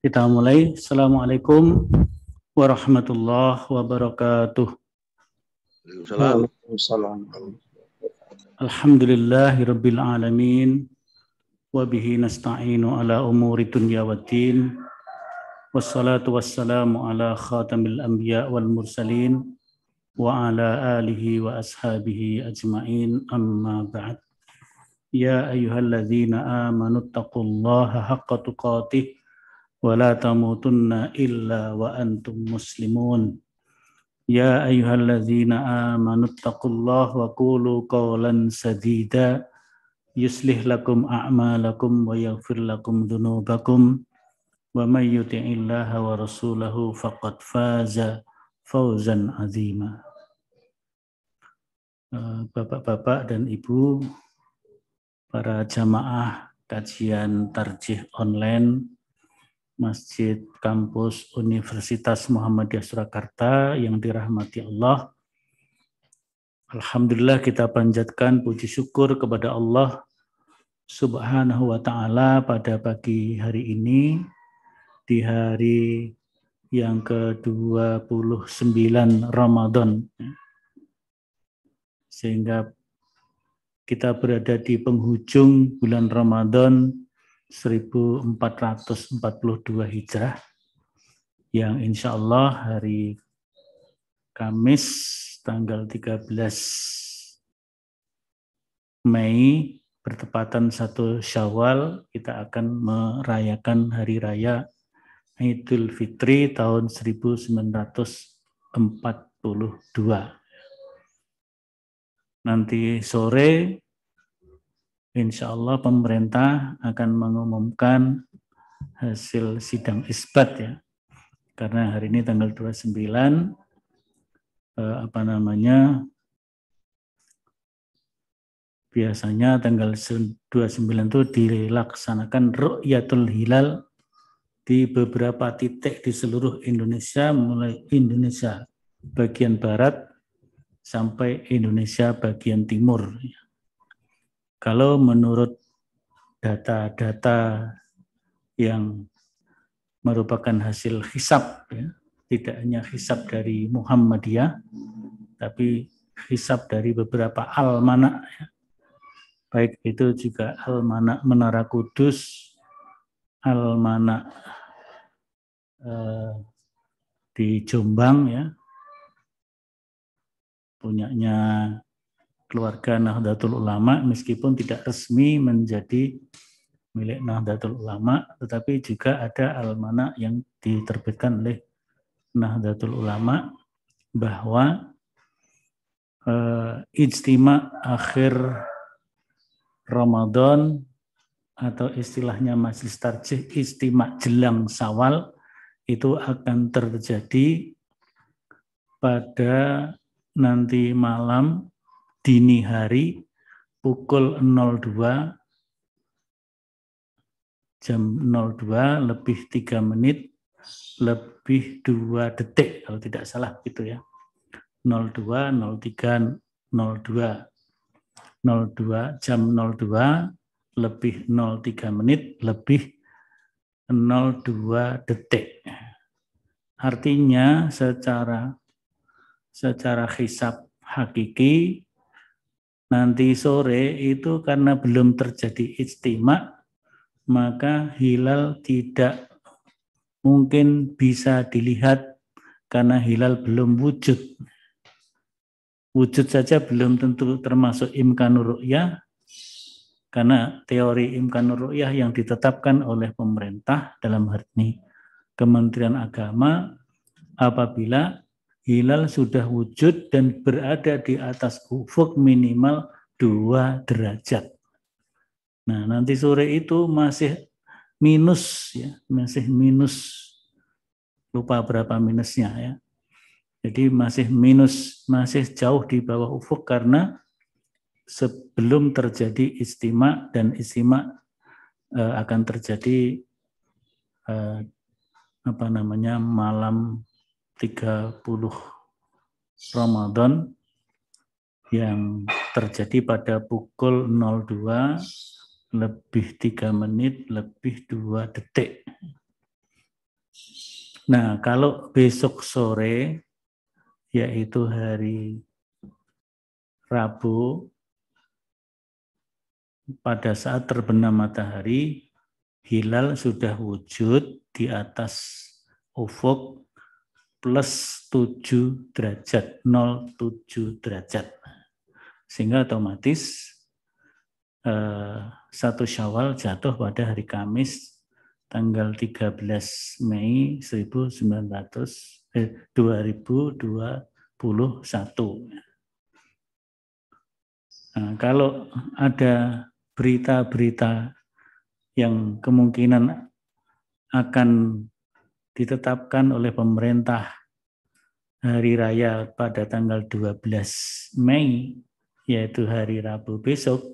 Kita mulai. Assalamualaikum warahmatullahi wabarakatuh. Waalaikumsalam. Alhamdulillahirabbil alamin wa bihi nasta'inu ala umuri dunya waddin. Wassalatu wassalamu ala khatamil anbiya wal mursalin wa ala alihi wa ashabihi ajmain, amma ba'd. Ya ayyuhalladzina amanu taqullaha haqqa tuqatih wa la tamutunna illa wa antum muslimun. Ya ayyuhalladzina amanu taqullaha wa qulu qawlan sadida yuslih lakum a'malakum wa yaghfir lakum dhunubakum wa may yuti'illaha wa rasulahu faqad faza fawzan azima. Bapak-bapak dan Ibu, para jamaah kajian tarjih online Masjid Kampus Universitas Muhammadiyah Surakarta yang dirahmati Allah. Alhamdulillah, kita panjatkan puji syukur kepada Allah Subhanahu wa ta'ala pada pagi hari ini, di hari yang ke-29 Ramadan, sehingga kita berada di penghujung bulan Ramadan 1442 Hijrah, yang insya Allah hari Kamis tanggal 13 Mei bertepatan 1 Syawal, kita akan merayakan Hari Raya Idul Fitri tahun 1942. Nanti sore insya Allah pemerintah akan mengumumkan hasil sidang isbat, ya. Karena hari ini tanggal 29, biasanya tanggal 29 itu dilaksanakan Ru'yatul Hilal di beberapa titik di seluruh Indonesia, mulai Indonesia bagian barat sampai Indonesia bagian timur. Kalau menurut data-data yang merupakan hasil hisab, ya, tidak hanya hisab dari Muhammadiyah, tapi hisab dari beberapa almanak, ya. Baik itu juga almanak Menara Kudus, almanak di Jombang, ya, punyanya keluarga Nahdlatul Ulama, meskipun tidak resmi menjadi milik Nahdlatul Ulama, tetapi juga ada almanak yang diterbitkan oleh Nahdlatul Ulama bahwa ijtima akhir Ramadan, atau istilahnya Majelis Tarjih Ijtima Jelang Syawal, itu akan terjadi pada nanti malam dini hari pukul 02 jam 02 lebih 3 menit lebih 2 detik kalau tidak salah gitu, ya. 02, 03, 02, 02 jam 02 lebih 03 menit lebih 02 detik. Artinya secara hisab hakiki nanti sore itu karena belum terjadi ijtima, maka hilal tidak mungkin bisa dilihat karena hilal belum wujud. Wujud saja belum tentu termasuk imkanur ru'yah, karena teori imkanur ru'yah yang ditetapkan oleh pemerintah, dalam hal ini Kementerian Agama, apabila hilal sudah wujud dan berada di atas ufuk minimal 2 derajat. Nah, nanti sore itu masih minus, ya, masih minus, lupa berapa minusnya, ya. Jadi masih minus, masih jauh di bawah ufuk karena sebelum terjadi ijtima, dan ijtima akan terjadi malam 30 Ramadan yang terjadi pada pukul 02 lebih 3 menit lebih 2 detik. Nah, kalau besok sore, yaitu hari Rabu, pada saat terbenam matahari, hilal sudah wujud di atas ufuk plus 7 derajat, 07 derajat. Sehingga otomatis 1 Syawal jatuh pada hari Kamis tanggal 13 Mei 2021. Nah, kalau ada berita-berita yang kemungkinan akan ditetapkan oleh pemerintah hari raya pada tanggal 12 Mei, yaitu hari Rabu besok,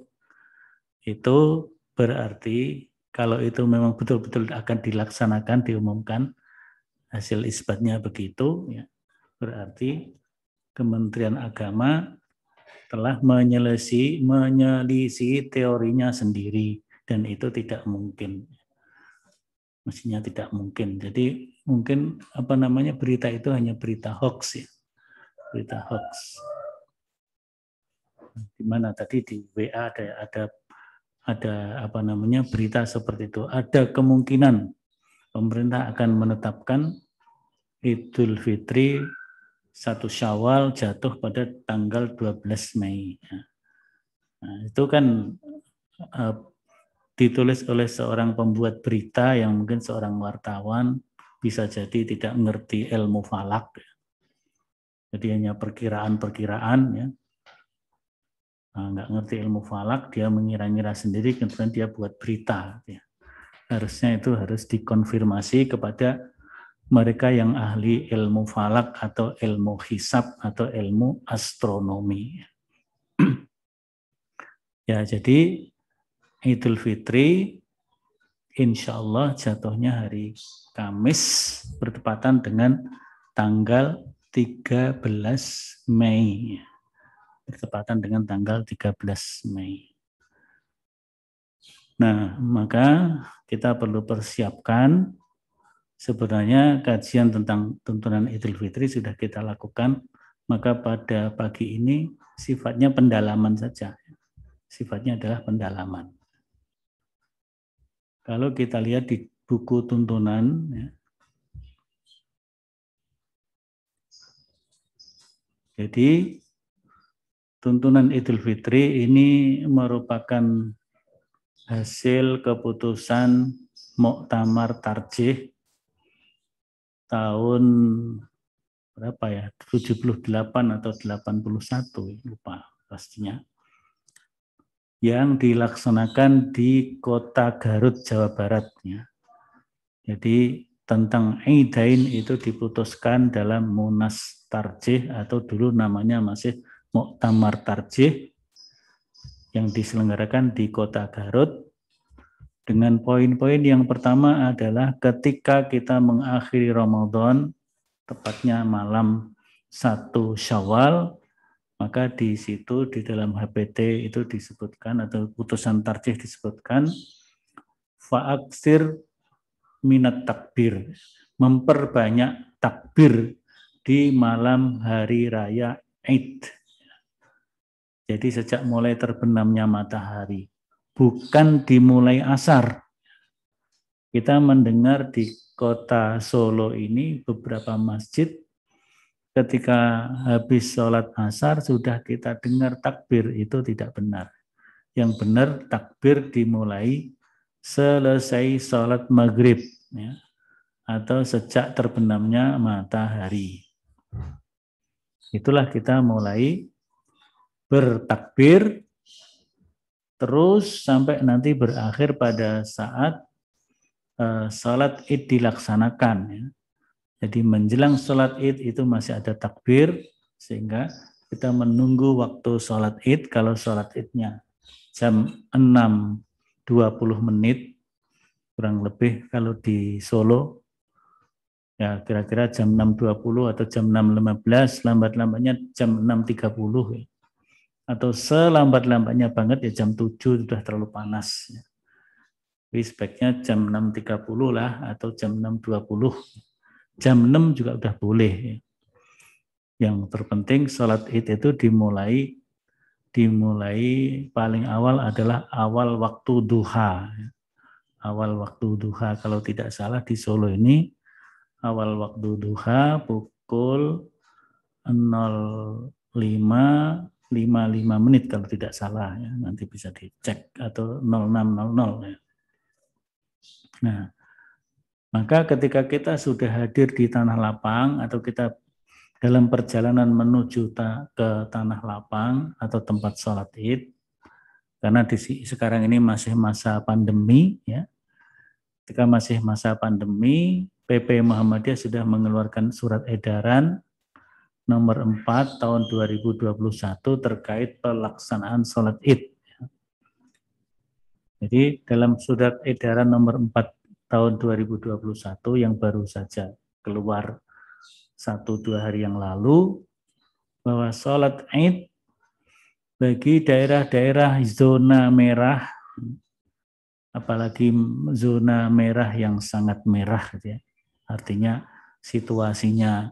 itu berarti kalau itu memang betul-betul akan dilaksanakan, diumumkan, hasil isbatnya begitu, ya, berarti Kementerian Agama telah menyelisih teorinya sendiri, dan itu tidak mungkin. Mestinya tidak mungkin. Jadi mungkin berita itu hanya berita hoax, ya. Berita hoax. Di mana tadi di WA ada berita seperti itu. Ada kemungkinan pemerintah akan menetapkan Idul Fitri 1 Syawal jatuh pada tanggal 12 Mei. Nah, itu kan ditulis oleh seorang pembuat berita yang mungkin seorang wartawan, bisa jadi tidak mengerti ilmu falak. Jadi hanya perkiraan-perkiraan, ya. Nah, nggak ngerti ilmu falak, dia mengira-ngira sendiri, kemudian dia buat berita. Ya. Harusnya itu harus dikonfirmasi kepada mereka yang ahli ilmu falak atau ilmu hisab atau ilmu astronomi. Ya, jadi Idul Fitri insya Allah jatuhnya hari Kamis bertepatan dengan tanggal 13 Mei. Bertepatan dengan tanggal 13 Mei. Nah, maka kita perlu persiapkan. Sebenarnya kajian tentang tuntunan Idul Fitri sudah kita lakukan, maka pada pagi ini sifatnya pendalaman saja. Sifatnya adalah pendalaman. Kalau kita lihat di buku tuntunan, ya, jadi tuntunan Idul Fitri ini merupakan hasil keputusan Muktamar Tarjih tahun berapa ya, 78 atau 81, lupa pastinya, yang dilaksanakan di Kota Garut, Jawa Barat. Ya. Jadi tentang Aidain itu diputuskan dalam Munas Tarjih atau dulu namanya masih Muktamar Tarjih yang diselenggarakan di Kota Garut. Dengan poin-poin yang pertama adalah ketika kita mengakhiri Ramadan, tepatnya malam 1 Syawal, maka di situ di dalam HPT itu disebutkan atau putusan tarjih disebutkan fa'aksir minat takbir, memperbanyak takbir di malam hari raya Id. Jadi sejak mulai terbenamnya matahari, bukan dimulai asar. Kita mendengar di kota Solo ini beberapa masjid ketika habis sholat asar sudah kita dengar takbir, itu tidak benar. Yang benar takbir dimulai selesai sholat maghrib, ya, atau sejak terbenamnya matahari. Itulah kita mulai bertakbir terus sampai nanti berakhir pada saat sholat Id dilaksanakan. Ya. Jadi menjelang sholat Id itu masih ada takbir, sehingga kita menunggu waktu sholat Id. Kalau sholat Idnya jam 6.20 menit, kurang lebih kalau di Solo, ya kira-kira jam 6.20 atau jam 6.15, lambat-lambatnya jam 6.30. Ya. Atau selambat-lambatnya banget ya jam 7 sudah terlalu panas. Ya. Jadi sebaiknya jam 6.30 lah atau jam 6.20. Jam 6 juga udah boleh. Yang terpenting sholat id itu dimulai paling awal adalah awal waktu duha. Awal waktu duha, kalau tidak salah di Solo ini awal waktu duha pukul 05.55 kalau tidak salah ya. Nanti bisa dicek atau 06.00 ya. Nah, maka ketika kita sudah hadir di tanah lapang atau kita dalam perjalanan menuju ke tanah lapang atau tempat sholat id, karena sekarang ini masih masa pandemi ya. Ketika masih masa pandemi, PP Muhammadiyah sudah mengeluarkan surat edaran nomor 4 tahun 2021 terkait pelaksanaan sholat id. Jadi dalam surat edaran nomor 4 tahun 2021 yang baru saja keluar 1-2 hari yang lalu, bahwa sholat id bagi daerah-daerah zona merah, apalagi zona merah yang sangat merah, gitu ya. Artinya situasinya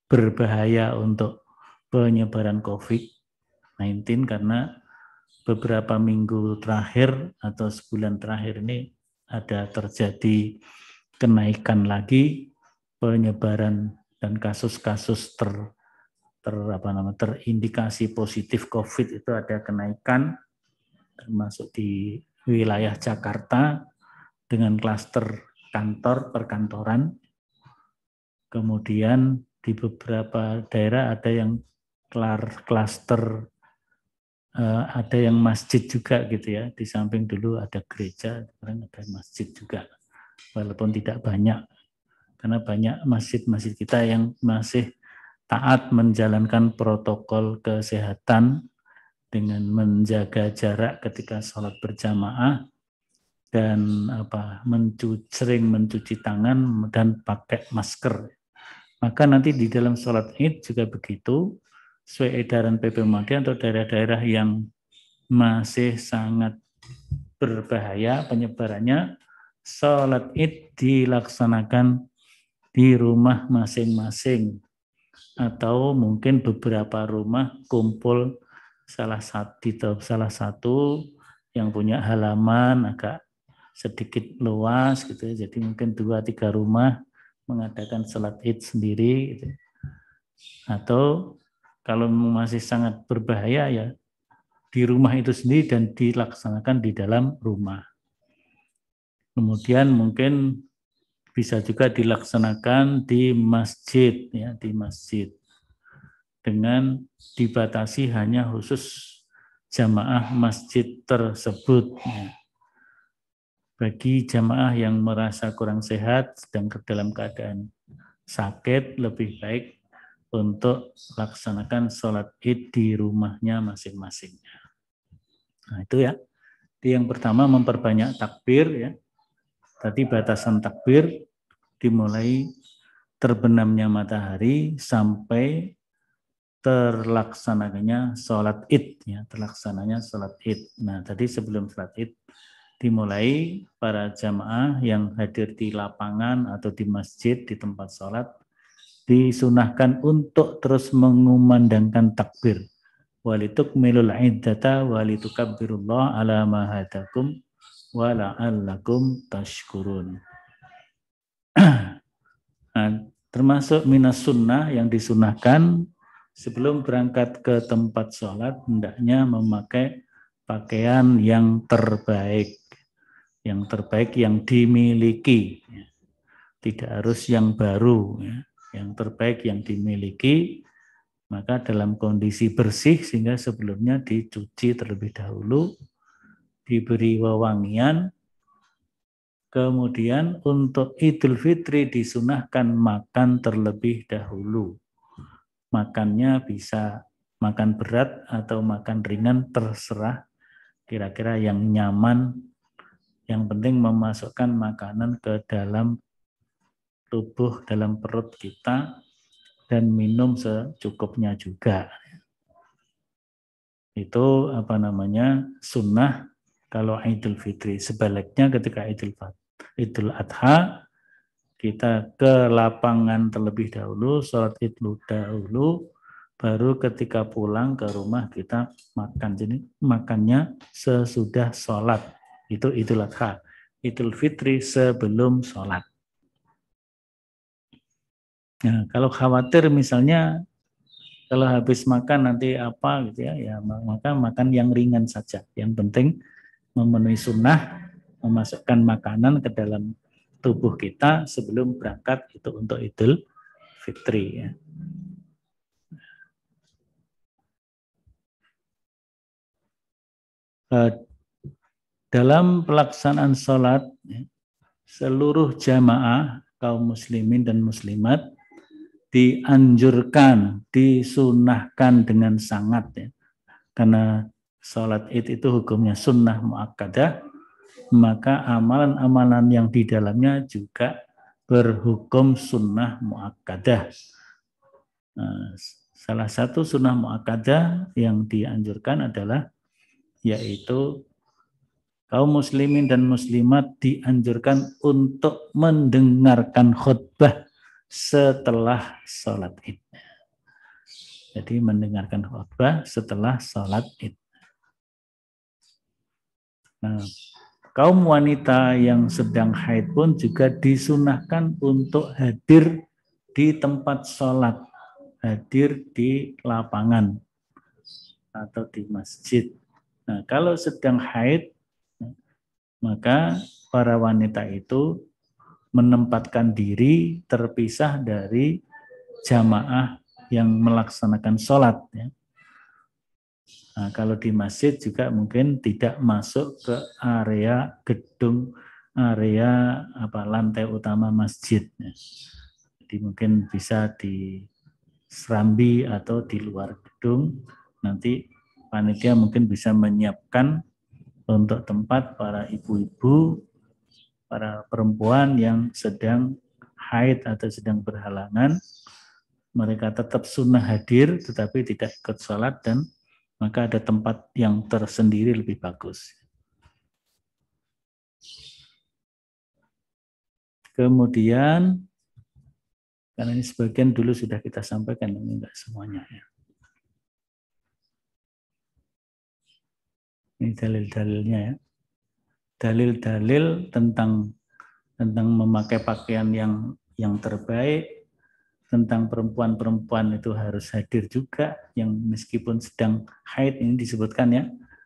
berbahaya untuk penyebaran COVID-19 karena beberapa minggu terakhir atau sebulan terakhir ini ada terjadi kenaikan lagi penyebaran dan kasus-kasus terindikasi positif COVID itu ada kenaikan, termasuk di wilayah Jakarta dengan klaster kantor perkantoran. Kemudian di beberapa daerah ada yang klaster ada yang masjid juga gitu ya. Di samping dulu ada gereja, sekarang ada masjid juga. Walaupun tidak banyak, karena banyak masjid-masjid kita yang masih taat menjalankan protokol kesehatan dengan menjaga jarak ketika sholat berjamaah dan sering mencuci tangan dan pakai masker. Maka nanti di dalam sholat id juga begitu, sesuai edaran PP Muhammadiyah untuk daerah-daerah yang masih sangat berbahaya penyebarannya, sholat id dilaksanakan di rumah masing-masing atau mungkin beberapa rumah kumpul salah satu yang punya halaman agak sedikit luas gitu ya. Jadi mungkin 2-3 rumah mengadakan sholat id sendiri gitu. Atau kalau masih sangat berbahaya ya di rumah itu sendiri dan dilaksanakan di dalam rumah. Kemudian mungkin bisa juga dilaksanakan di masjid ya, di masjid dengan dibatasi hanya khusus jamaah masjid tersebut ya. Bagi jamaah yang merasa kurang sehat sedang dalam keadaan sakit, lebih baik untuk laksanakan sholat id di rumahnya masing-masing. Nah itu ya. Itu yang pertama, memperbanyak takbir ya. Tadi batasan takbir dimulai terbenamnya matahari sampai terlaksananya sholat id ya, terlaksananya sholat id. Nah tadi sebelum sholat id dimulai, para jamaah yang hadir di lapangan atau di masjid, di tempat sholat, disunahkan untuk terus mengumandangkan takbir. Walitukmilul iddata walitukabbirullaha ala ma hadakum wa la'allakum tashkurun. Nah, termasuk minas sunnah yang disunahkan sebelum berangkat ke tempat sholat hendaknya memakai pakaian yang terbaik. Yang terbaik yang dimiliki, tidak harus yang baru, yang terbaik yang dimiliki, maka dalam kondisi bersih sehingga sebelumnya dicuci terlebih dahulu, diberi wewangian, kemudian untuk Idul Fitri disunahkan makan terlebih dahulu. Makannya bisa makan berat atau makan ringan, terserah kira-kira yang nyaman. Yang penting memasukkan makanan ke dalam tubuh, dalam perut kita, dan minum secukupnya juga. Itu sunnah kalau Idul Fitri. Sebaliknya ketika Idul Adha, kita ke lapangan terlebih dahulu, sholat Idul dahulu, baru ketika pulang ke rumah kita makan. Jadi makannya sesudah sholat. Itu Idul Adha. Idul Fitri sebelum sholat. Nah, kalau khawatir misalnya kalau habis makan nanti apa gitu ya maka makan yang ringan saja. Yang penting memenuhi sunnah, memasukkan makanan ke dalam tubuh kita sebelum berangkat itu untuk Idul Fitri. Ya. Dalam pelaksanaan sholat, seluruh jamaah kaum muslimin dan muslimat dianjurkan, disunahkan dengan sangat ya. Karena sholat id itu hukumnya sunnah muakkadah, maka amalan-amalan yang di dalamnya juga berhukum sunnah muakkadah. Nah, salah satu sunnah muakkadah yang dianjurkan adalah yaitu kaum muslimin dan muslimat dianjurkan untuk mendengarkan khutbah setelah sholat id. Jadi mendengarkan khutbah setelah sholat id. Nah, kaum wanita yang sedang haid pun juga disunahkan untuk hadir di tempat sholat, hadir di lapangan atau di masjid. Nah, kalau sedang haid, maka para wanita itu menempatkan diri terpisah dari jamaah yang melaksanakan sholat. Ya. Nah, kalau di masjid juga mungkin tidak masuk ke area gedung, area lantai utama masjid. Ya. Jadi mungkin bisa di serambi atau di luar gedung. Nanti panitia mungkin bisa menyiapkan untuk tempat para ibu-ibu, para perempuan yang sedang haid atau sedang berhalangan, mereka tetap sunnah hadir tetapi tidak ikut sholat, dan maka ada tempat yang tersendiri lebih bagus. Kemudian, karena ini sebagian dulu sudah kita sampaikan, ini enggak semuanya ya. Ini dalil-dalilnya ya. Dalil-dalil tentang memakai pakaian yang terbaik, tentang perempuan-perempuan itu harus hadir juga, yang meskipun sedang haid, ini disebutkan ya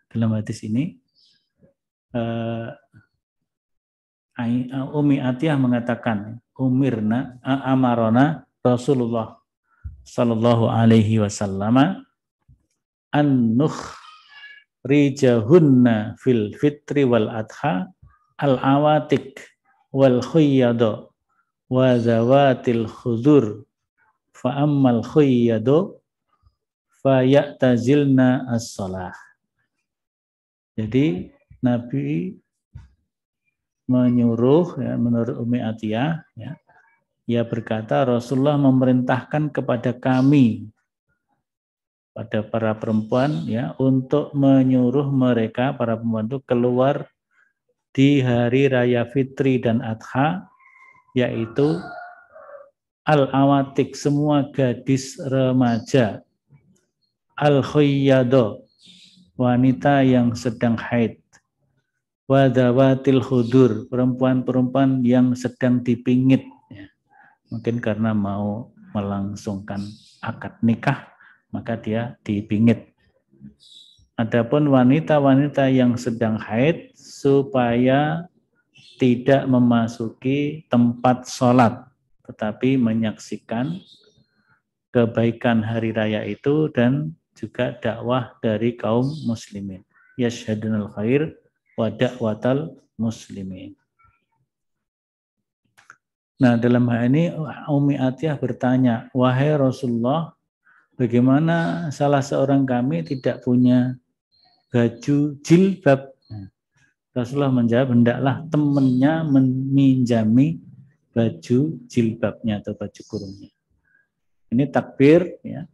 dalam hadis ini. Umi Atiyah mengatakan, amarona Rasulullah sallallahu alaihi wasallam an rijahunna fil fitri wal adha al awatik wal khuyyado wa zawatil khudur fa ammal khuyyado fa ya'tazilna as-shalah. Jadi Nabi menyuruh ya, menurut Umi Atiyah ya, ia berkata Rasulullah memerintahkan kepada kami, pada para perempuan ya, untuk menyuruh mereka para perempuan itu keluar di hari raya Fitri dan Adha, yaitu al-awatik, semua gadis remaja, al-khuyyado, wanita yang sedang haid, wadawatil khudur, perempuan-perempuan yang sedang dipingit ya. Mungkin karena mau melangsungkan akad nikah, maka dia dipingit. Adapun wanita-wanita yang sedang haid supaya tidak memasuki tempat sholat, tetapi menyaksikan kebaikan hari raya itu dan juga dakwah dari kaum muslimin. Yashhadunal khair wa da'watal muslimin. Nah, dalam hal ini Umi Atiyah bertanya, wahai Rasulullah, bagaimana salah seorang kami tidak punya baju jilbab? Rasulullah menjawab, hendaklah temannya meminjami baju jilbabnya atau baju kurungnya. Ini takbir, ya.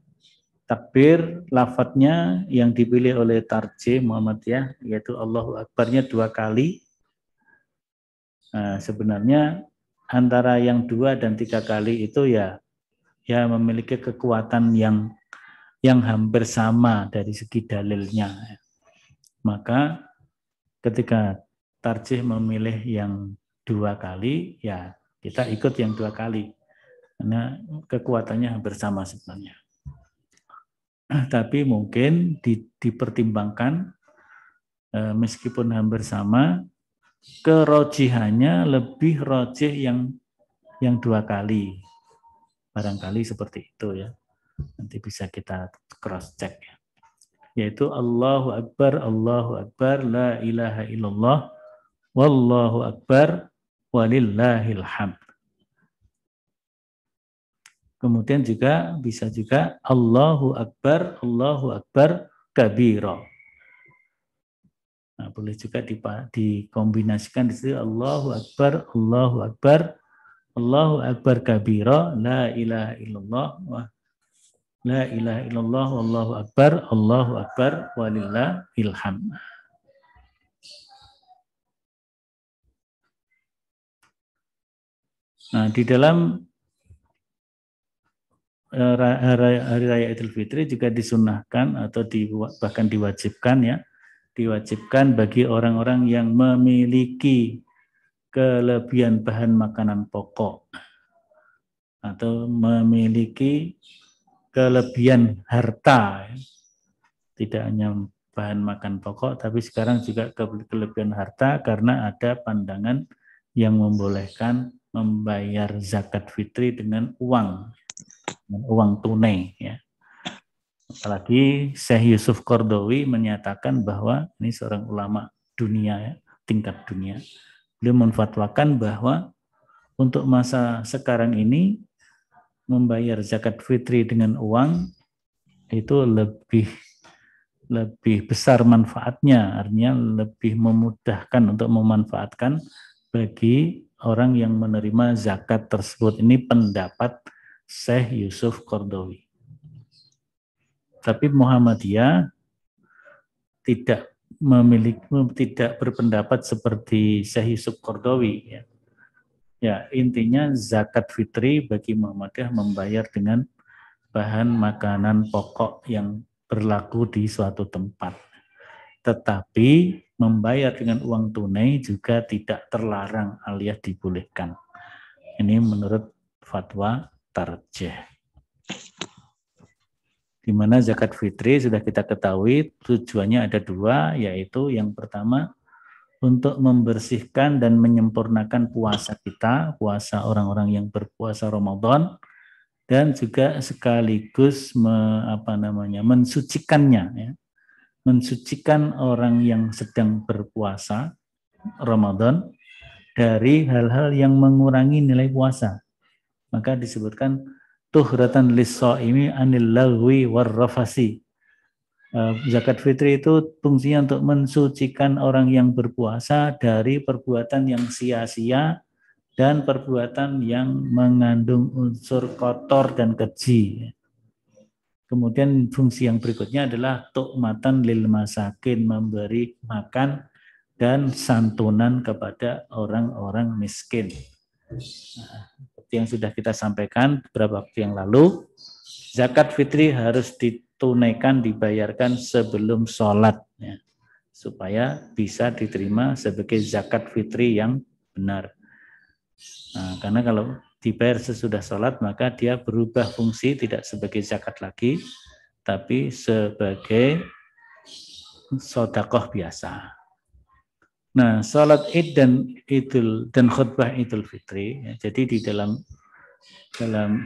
takbir lafadznya yang dipilih oleh Tarjih Muhammadiyah yaitu Allahu Akbarnya 2 kali. Nah, sebenarnya antara yang 2 dan 3 kali itu ya memiliki kekuatan yang hampir sama dari segi dalilnya. Maka ketika Tarjih memilih yang 2 kali, ya kita ikut yang 2 kali. Karena kekuatannya hampir sama sebenarnya. Tapi mungkin dipertimbangkan meskipun hampir sama, kerojihannya lebih rojih yang 2 kali. Barangkali seperti itu ya. Nanti bisa kita cross check ya. Yaitu Allahu Akbar, la ilaha illallah, wallahu akbar, walillahil hamd. Kemudian juga bisa juga Allahu Akbar kabira. Nah, boleh juga dikombinasikan di situ Allahu Akbar kabira, la ilaha illallah, wallahu akbar, walillahil hamd. Nah, di dalam hari raya Idul Fitri juga disunahkan atau bahkan diwajibkan bagi orang-orang yang memiliki kelebihan bahan makanan pokok atau memiliki kelebihan harta, tidak hanya bahan makan pokok tapi sekarang juga kelebihan harta karena ada pandangan yang membolehkan membayar zakat fitri dengan uang tunai ya. Apalagi Syekh Yusuf Qaradawi menyatakan bahwa ini seorang ulama dunia ya, tingkat dunia. Beliau menfatwakan bahwa untuk masa sekarang ini membayar zakat fitri dengan uang itu lebih besar manfaatnya, artinya lebih memudahkan untuk memanfaatkan bagi orang yang menerima zakat tersebut. Ini pendapat Syekh Yusuf Qaradawi. Tapi Muhammadiyah tidak berpendapat seperti Syekh Yusuf Qaradawi. Ya, intinya zakat fitri bagi Muhammadiyah membayar dengan bahan makanan pokok yang berlaku di suatu tempat. Tetapi membayar dengan uang tunai juga tidak terlarang alias dibolehkan. Ini menurut fatwa Tarjih. Di mana zakat fitri sudah kita ketahui tujuannya ada 2, yaitu yang pertama untuk membersihkan dan menyempurnakan puasa kita, puasa orang-orang yang berpuasa Ramadan, dan juga sekaligus mensucikannya, ya. Mensucikan orang yang sedang berpuasa Ramadan dari hal-hal yang mengurangi nilai puasa. Maka disebutkan tuhratan lis-shaimi anil lagwi warrafasi. Zakat fitri itu fungsinya untuk mensucikan orang yang berpuasa dari perbuatan yang sia-sia dan perbuatan yang mengandung unsur kotor dan keji. Kemudian fungsi yang berikutnya adalah tu'matan lil masakin, memberi makan dan santunan kepada orang-orang miskin. Nah, seperti yang sudah kita sampaikan beberapa waktu yang lalu, zakat fitri harus ditunaikan, dibayarkan sebelum sholat, ya, supaya bisa diterima sebagai zakat fitri yang benar. Nah, karena kalau dibayar sesudah sholat, maka dia berubah fungsi tidak sebagai zakat lagi, tapi sebagai sedekah biasa. Nah, sholat Id dan khutbah Idul Fitri, ya, jadi di dalam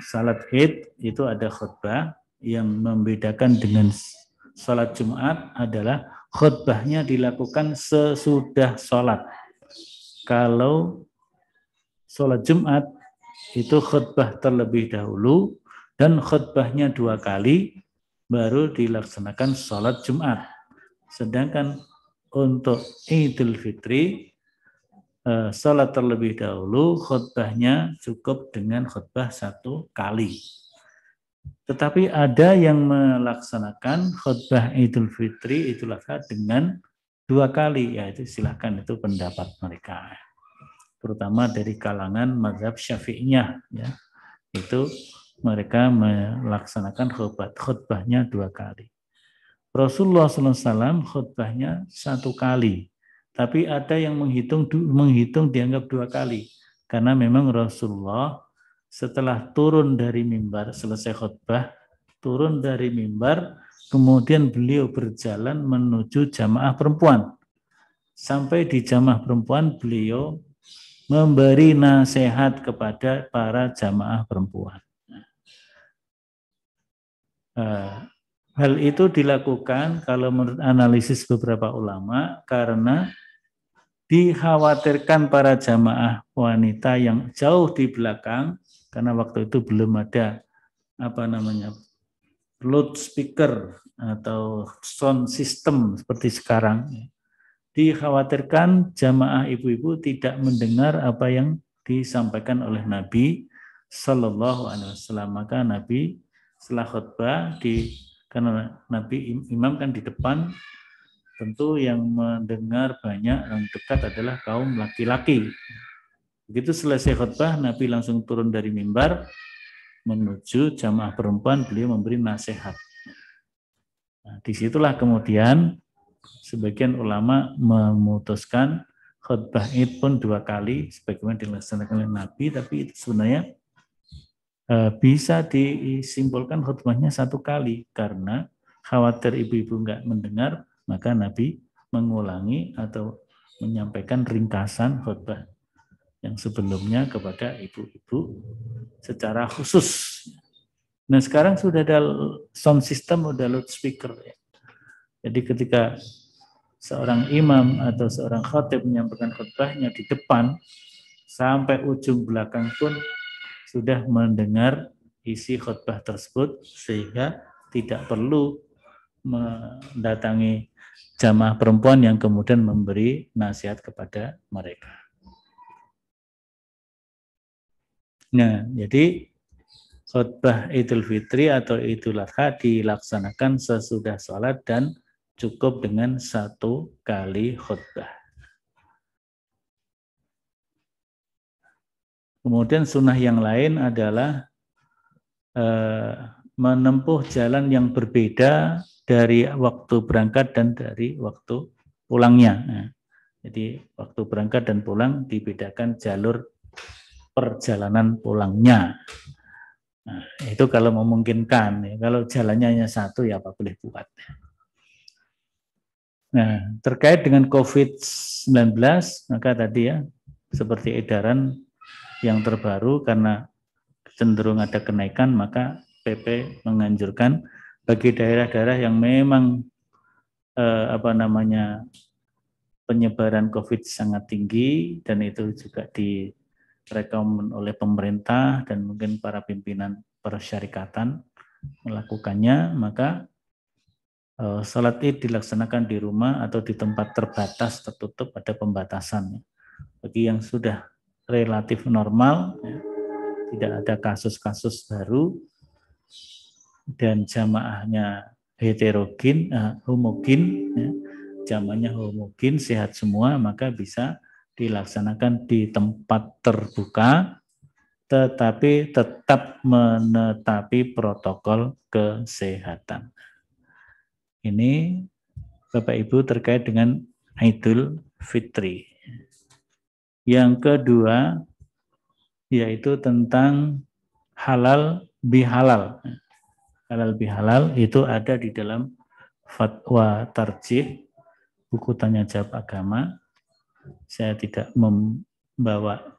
sholat Id itu ada khutbah. Yang membedakan dengan sholat Jumat adalah khutbahnya dilakukan sesudah sholat. Kalau sholat Jumat itu khutbah terlebih dahulu dan khutbahnya 2 kali baru dilaksanakan sholat Jumat. Sedangkan untuk Idul Fitri sholat terlebih dahulu, khutbahnya cukup dengan khutbah 1 kali. Tetapi ada yang melaksanakan khutbah Idul Fitri, Idul Adha dengan 2 kali, ya itu silakan, itu pendapat mereka. Terutama dari kalangan mazhab Syafi'iyah, ya. Itu mereka melaksanakan khutbahnya 2 kali. Rasulullah SAW khutbahnya 1 kali, tapi ada yang menghitung dianggap 2 kali, karena memang Rasulullah setelah turun dari mimbar, selesai khutbah, turun dari mimbar, kemudian beliau berjalan menuju jamaah perempuan. Sampai di jamaah perempuan, beliau memberi nasihat kepada para jamaah perempuan. Hal itu dilakukan kalau menurut analisis beberapa ulama karena dikhawatirkan para jamaah wanita yang jauh di belakang, karena waktu itu belum ada loudspeaker atau sound system seperti sekarang. Dikhawatirkan jamaah ibu-ibu tidak mendengar apa yang disampaikan oleh Nabi Sallallahu Alaihi Wasallam. Maka Nabi setelah khutbah karena Nabi imam kan di depan, tentu yang mendengar banyak, yang dekat adalah kaum laki-laki. Begitu selesai khutbah, Nabi langsung turun dari mimbar menuju jamaah perempuan, beliau memberi nasihat. Nah, disitulah kemudian sebagian ulama memutuskan khutbah Id pun 2 kali, sebagaimana dilaksanakan oleh Nabi, tapi itu sebenarnya bisa disimpulkan khutbahnya 1 kali, karena khawatir ibu-ibu enggak mendengar, maka Nabi mengulangi atau menyampaikan ringkasan khutbah yang sebelumnya kepada ibu-ibu secara khusus. Nah sekarang sudah ada sound system, sudah loudspeaker. Jadi ketika seorang imam atau seorang khatib menyampaikan khutbahnya di depan, sampai ujung belakang pun sudah mendengar isi khutbah tersebut, sehingga tidak perlu mendatangi jamaah perempuan yang kemudian memberi nasihat kepada mereka. Nah, jadi khutbah Idul Fitri atau Idul Adha dilaksanakan sesudah sholat dan cukup dengan 1 kali khutbah. Kemudian sunnah yang lain adalah menempuh jalan yang berbeda dari waktu berangkat dan dari waktu pulangnya. Nah, jadi waktu berangkat dan pulang dibedakan jalur perjalanan pulangnya. Nah, itu kalau memungkinkan. Kalau jalannya hanya 1 ya apa boleh buat. Nah, terkait dengan COVID-19, maka tadi ya seperti edaran yang terbaru, karena cenderung ada kenaikan, maka PP menganjurkan bagi daerah-daerah yang memang penyebaran COVID sangat tinggi, dan itu juga direkomend oleh pemerintah dan mungkin para pimpinan persyarikatan melakukannya, maka salat Id dilaksanakan di rumah atau di tempat terbatas tertutup, ada pembatasan. Bagi yang sudah relatif normal, tidak ada kasus-kasus baru, dan jamaahnya homogen, jamaahnya homogen, sehat semua, maka bisa dilaksanakan di tempat terbuka, tetapi tetap menetapi protokol kesehatan. Ini Bapak Ibu terkait dengan Idul Fitri. Yang kedua yaitu tentang halal bihalal. Halal bihalal itu ada di dalam Fatwa Tarjih, buku tanya jawab agama. Saya tidak membawa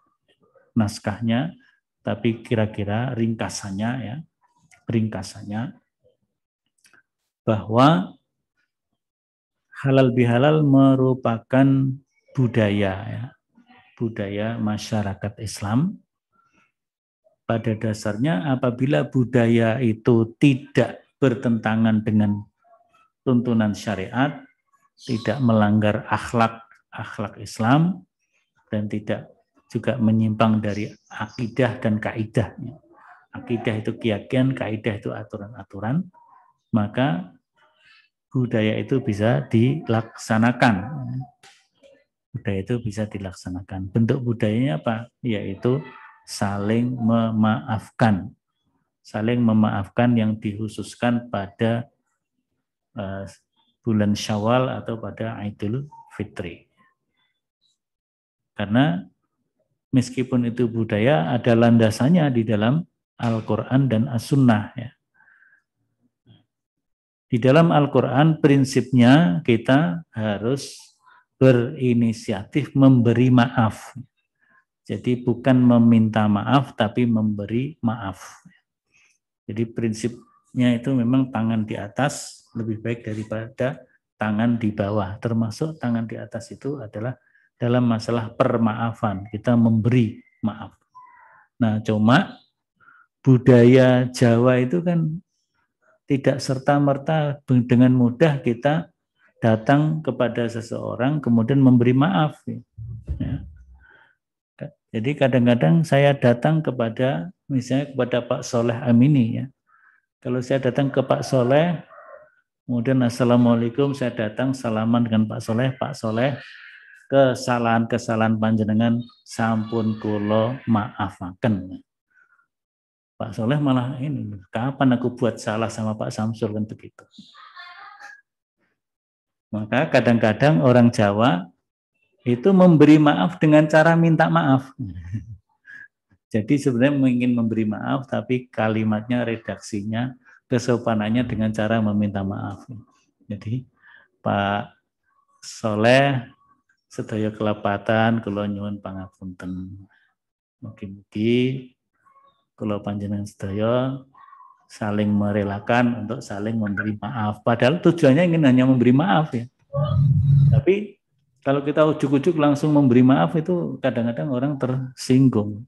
naskahnya, tapi kira-kira ringkasannya bahwa halal bihalal merupakan budaya masyarakat Islam. Pada dasarnya apabila budaya itu tidak bertentangan dengan tuntunan syariat, tidak melanggar akhlak Islam, dan tidak juga menyimpang dari akidah dan kaidahnya. akidah itu keyakinan, kaidah itu aturan-aturan, maka budaya itu bisa dilaksanakan. Budaya itu bisa dilaksanakan. Bentuk budayanya apa? Yaitu saling memaafkan. Saling memaafkan yang dikhususkan pada bulan Syawal atau pada Idul Fitri. Karena meskipun itu budaya, ada landasannya di dalam Al-Quran dan As-Sunnah. Ya. Di dalam Al-Quran prinsipnya kita harus berinisiatif memberi maaf. Jadi bukan meminta maaf, tapi memberi maaf. Jadi prinsipnya itu memang tangan di atas lebih baik daripada tangan di bawah. Termasuk tangan di atas itu adalah dalam masalah permaafan. Kita memberi maaf. Nah, cuma budaya Jawa itu kan tidak serta-merta dengan mudah kita datang kepada seseorang kemudian memberi maaf. Ya. Jadi kadang-kadang saya datang kepada misalnya kepada Pak Soleh Amini ya. Kalau saya datang ke Pak Soleh, kemudian assalamualaikum, saya datang salaman dengan Pak Soleh, kesalahan-kesalahan panjenengan sampun kula maafaken. Pak Soleh malah ini, kapan aku buat salah sama Pak Samsul kan begitu. Maka kadang-kadang orang Jawa itu memberi maaf dengan cara minta maaf. Jadi sebenarnya ingin memberi maaf, tapi kalimatnya, redaksinya, kesopanannya dengan cara meminta maaf. Jadi Pak Soleh sedaya kelapatan, kula nyuwun pangapunten. Mugi-mugi kula panjenengan sedaya saling merelakan untuk saling memberi maaf. Padahal tujuannya ingin hanya memberi maaf ya. Tapi kalau kita ujuk-ujuk langsung memberi maaf itu kadang-kadang orang tersinggung.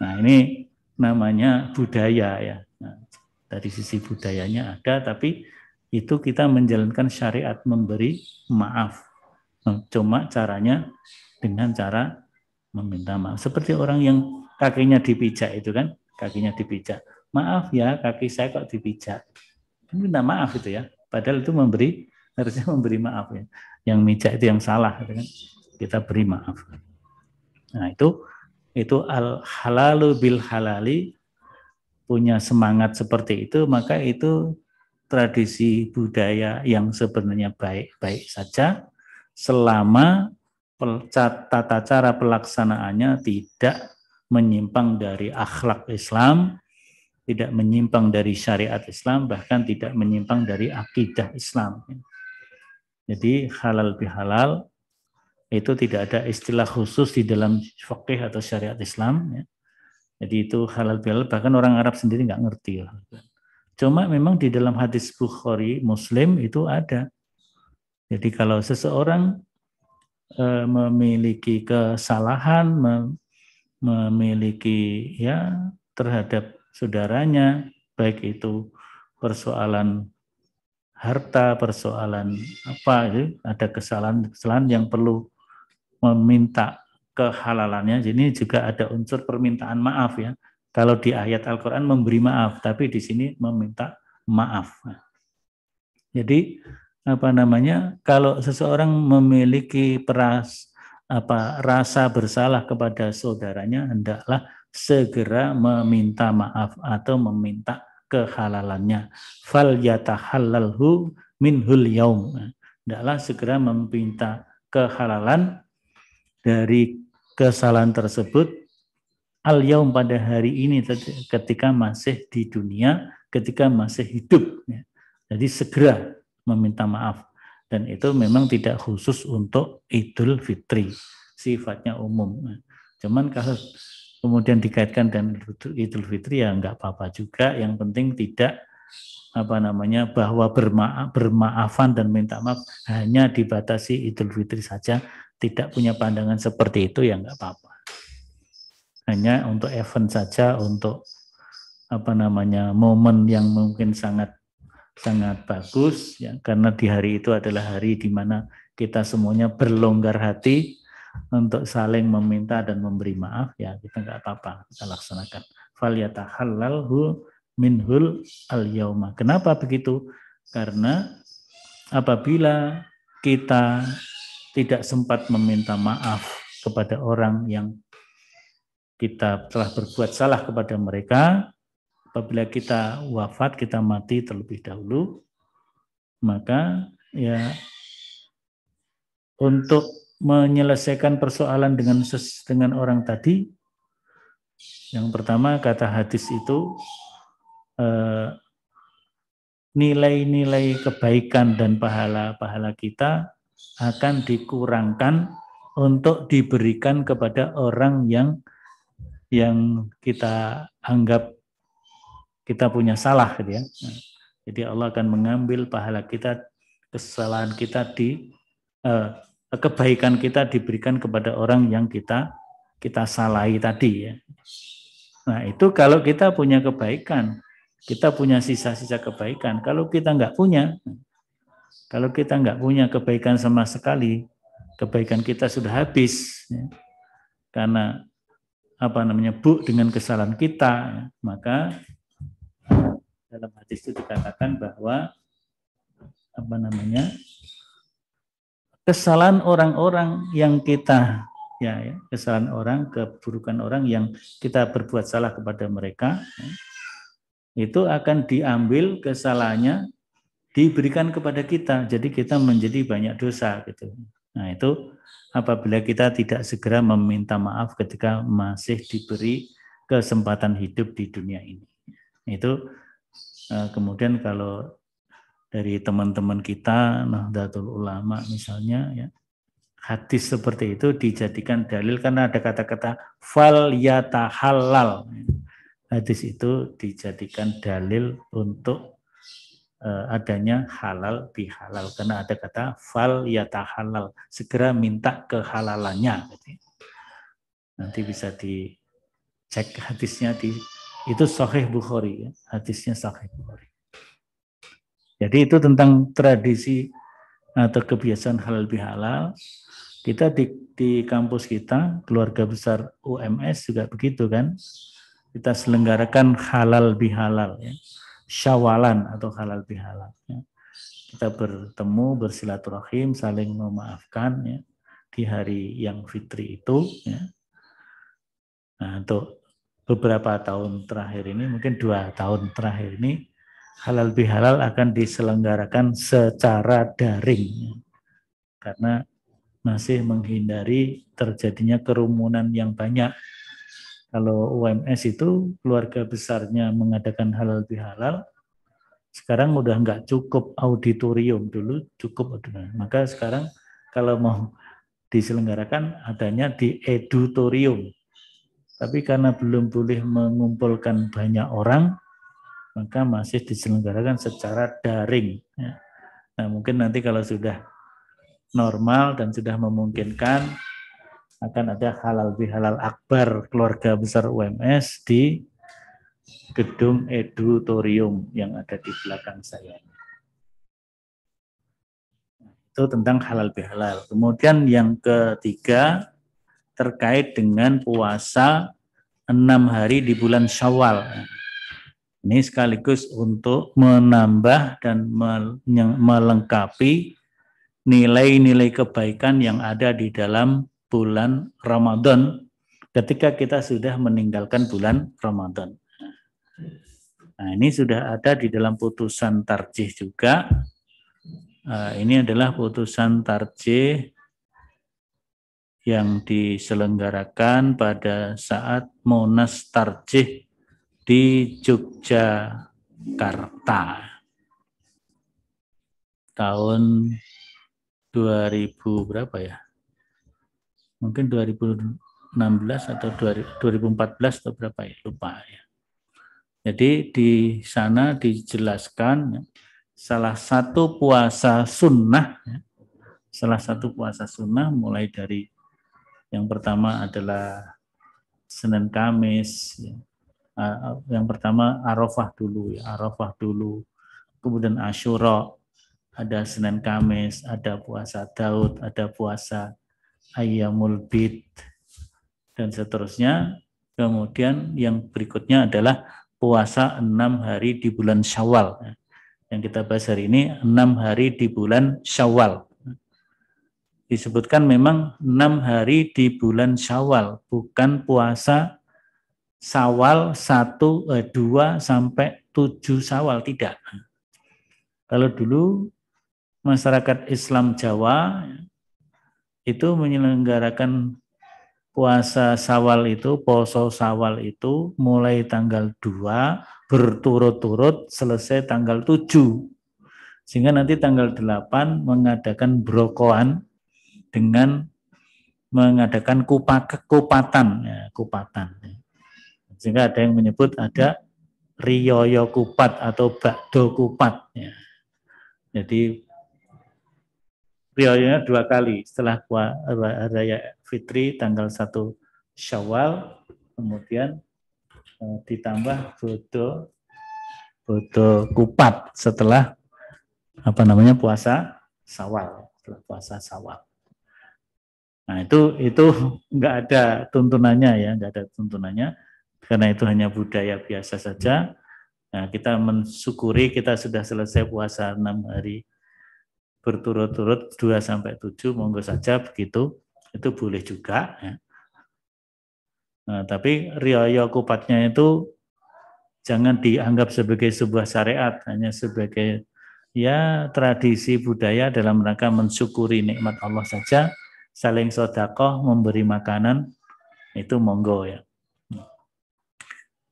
Nah ini namanya budaya ya. Nah, dari sisi budayanya ada, tapi itu kita menjalankan syariat memberi maaf. Cuma caranya dengan cara meminta maaf. Seperti orang yang kakinya dipijak itu kan, kakinya dipijak. Maaf ya, kaki saya kok dipijak. Minta maaf itu ya. Padahal itu harusnya memberi maaf ya. Yang mijak itu yang salah, gitu kan? Kita beri maaf. Nah itu al halalu bil halali, punya semangat seperti itu, maka itu tradisi budaya yang sebenarnya baik-baik saja selama tata cara pelaksanaannya tidak menyimpang dari akhlak Islam, tidak menyimpang dari syariat Islam, bahkan tidak menyimpang dari akidah Islam. Jadi halal bihalal itu tidak ada istilah khusus di dalam fikih atau syariat Islam. Ya. Jadi itu halal bihalal, bahkan orang Arab sendiri nggak ngerti. Cuma memang di dalam hadis Bukhari, Muslim itu ada. Jadi kalau seseorang memiliki kesalahan, memiliki ya terhadap saudaranya, baik itu persoalan harta, persoalan apa, ada kesalahan yang perlu meminta kehalalannya. Ini juga ada unsur permintaan maaf ya. Kalau di ayat Al-Quran memberi maaf, tapi di sini meminta maaf. Jadi kalau seseorang memiliki rasa bersalah kepada saudaranya, hendaklah segera meminta maaf atau meminta kehalalannya. Fal yatahallalhu minhul yaum. Hendaklah segera meminta kehalalan dari kesalahan tersebut al yaum, pada hari ini ketika masih di dunia, ketika masih hidup. Jadi segera meminta maaf, dan itu memang tidak khusus untuk Idul Fitri, sifatnya umum. Cuman kalau kemudian dikaitkan dengan Idul Fitri ya nggak apa-apa juga, yang penting tidak bahwa bermaafan dan minta maaf hanya dibatasi Idul Fitri saja, tidak punya pandangan seperti itu ya nggak apa-apa. Hanya untuk event saja, untuk momen yang mungkin sangat bagus ya, karena di hari itu adalah hari di mana kita semuanya berlonggar hati untuk saling meminta dan memberi maaf, ya kita nggak apa-apa, kita laksanakan. Falyatahallalhu minhul al-yauma. Kenapa begitu? Karena apabila kita tidak sempat meminta maaf kepada orang yang kita telah berbuat salah kepada mereka, apabila kita wafat, kita mati terlebih dahulu, maka ya untuk menyelesaikan persoalan dengan orang tadi, yang pertama kata hadis itu nilai-nilai kebaikan dan pahala-pahala kita akan dikurangkan untuk diberikan kepada orang yang kita anggap kita punya salah, gitu ya. Jadi Allah akan mengambil pahala kita, kesalahan kita kebaikan kita diberikan kepada orang yang kita salahi tadi, ya. Nah itu kalau kita punya kebaikan, kita punya sisa-sisa kebaikan. Kalau kita nggak punya kebaikan sama sekali, kebaikan kita sudah habis, ya. Karena dengan kesalahan kita, ya. Maka dalam hadis itu dikatakan bahwa kesalahan orang-orang yang kita kesalahan orang, keburukan orang yang kita berbuat salah kepada mereka, itu akan diambil kesalahannya, diberikan kepada kita. Jadi kita menjadi banyak dosa, gitu. Nah itu apabila kita tidak segera meminta maaf ketika masih diberi kesempatan hidup di dunia ini. Itu kemudian kalau dari teman-teman kita Nahdlatul Ulama misalnya, ya, hadis seperti itu dijadikan dalil karena ada kata-kata fal yatahallal. Hadis itu dijadikan dalil untuk adanya halal bihalal karena ada kata fal yatahallal, segera minta kehalalannya. Nanti bisa dicek hadisnya itu Sahih Bukhari, ya. Hadisnya Sahih Bukhari. Jadi itu tentang tradisi atau kebiasaan halal bihalal. Kita di kampus kita, keluarga besar UMS juga begitu kan. Kita selenggarakan halal bihalal, ya. Syawalan atau halal bihalal, ya. Kita bertemu, bersilaturahim, saling memaafkan, ya, di hari yang fitri itu, ya. Nah, untuk beberapa tahun terakhir ini, mungkin 2 tahun terakhir ini, halal bihalal akan diselenggarakan secara daring, ya. Karena masih menghindari terjadinya kerumunan yang banyak. Kalau UMS itu keluarga besarnya mengadakan halal bihalal, sekarang udah nggak cukup auditorium, dulu cukup. Maka sekarang kalau mau diselenggarakan adanya di edutorium. Tapi karena belum boleh mengumpulkan banyak orang, maka masih diselenggarakan secara daring. Nah mungkin nanti kalau sudah normal dan sudah memungkinkan, akan ada halal bihalal akbar keluarga besar UMS di gedung edutorium yang ada di belakang saya. Itu tentang halal bihalal. Kemudian yang ketiga terkait dengan puasa 6 hari di bulan Syawal. Ini sekaligus untuk menambah dan melengkapi nilai-nilai kebaikan yang ada di dalam bulan Ramadan ketika kita sudah meninggalkan bulan Ramadan. Nah, ini sudah ada di dalam putusan tarjih juga. Ini adalah putusan tarjih yang diselenggarakan pada saat Monas Tarjih di Yogyakarta tahun 2000 berapa ya? Mungkin 2016 atau 2014 atau berapa ya? Lupa ya. Jadi di sana dijelaskan salah satu puasa sunnah, mulai dari yang pertama adalah Senin Kamis, yang pertama Arafah dulu, kemudian Asyura, ada Senin Kamis, ada puasa Daud, ada puasa ayyamul bid, dan seterusnya. Kemudian yang berikutnya adalah puasa 6 hari di bulan Syawal. Yang kita bahas hari ini 6 hari di bulan Syawal. Disebutkan memang 6 hari di bulan Syawal, bukan puasa Syawal 2 sampai 7 Syawal, tidak. Kalau dulu masyarakat Islam Jawa itu menyelenggarakan puasa Syawal itu, poso Syawal itu mulai tanggal 2 berturut-turut selesai tanggal 7. Sehingga nanti tanggal 8 mengadakan brokoan dengan mengadakan kupatan. Ya, kupatan. Sehingga ada yang menyebut ada riyoyo kupat atau bakdo kupat. Ya. Jadi riyoyonya 2 kali setelah Raya Fitri tanggal 1 Syawal, kemudian ditambah bodo kupat setelah puasa Syawal, setelah puasa Syawal. Nah, itu nggak ada tuntunannya ya, nggak ada tuntunannya, karena itu hanya budaya biasa saja. Nah, kita mensyukuri kita sudah selesai puasa 6 hari berturut-turut 2 sampai 7, monggo saja begitu, itu boleh juga ya. Nah, tapi riyo kupatnya itu jangan dianggap sebagai sebuah syariat, hanya sebagai ya tradisi budaya dalam rangka mensyukuri nikmat Allah saja, saling sedekah, memberi makanan, itu monggo ya.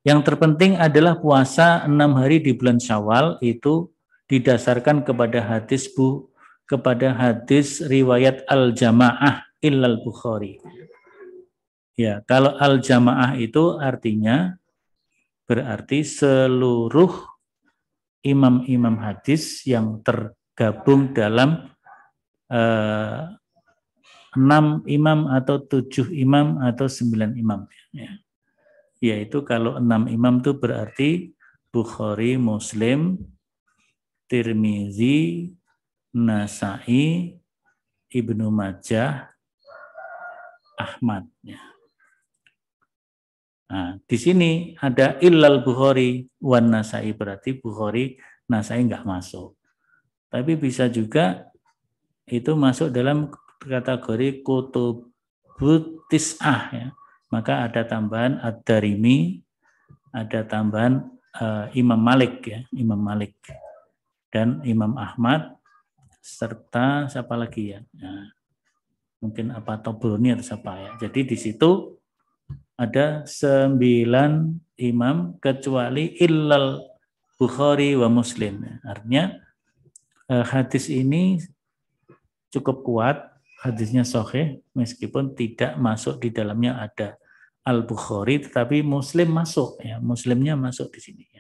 Yang terpenting adalah puasa 6 hari di bulan Syawal itu didasarkan kepada hadis riwayat al-jamaah illal Bukhari. Ya, kalau al-jamaah itu artinya berarti seluruh imam-imam hadis yang tergabung dalam 6 imam atau 7 imam atau 9 imam. Ya. Yaitu kalau 6 imam itu berarti Bukhari, Muslim, Tirmizi, Nasa'i, Ibnu Majah, Ahmad. Ya. Nah, di sini ada illal Bukhari wan Nasa'i, berarti Bukhari, Nasa'i enggak masuk. Tapi bisa juga itu masuk dalam kategori kutubut tis'ah ya. Maka ada tambahan Ad-Darimi, ada tambahan Imam Malik ya, Imam Malik dan Imam Ahmad, serta siapa lagi ya? Nah, mungkin apa Tobroni atau siapa ya. Jadi di situ ada 9 imam kecuali illal Bukhari wa Muslim. Artinya hadis ini cukup kuat, hadisnya sahih meskipun tidak masuk di dalamnya ada Al-Bukhari, tetapi Muslim masuk ya, Muslimnya masuk di sini ya.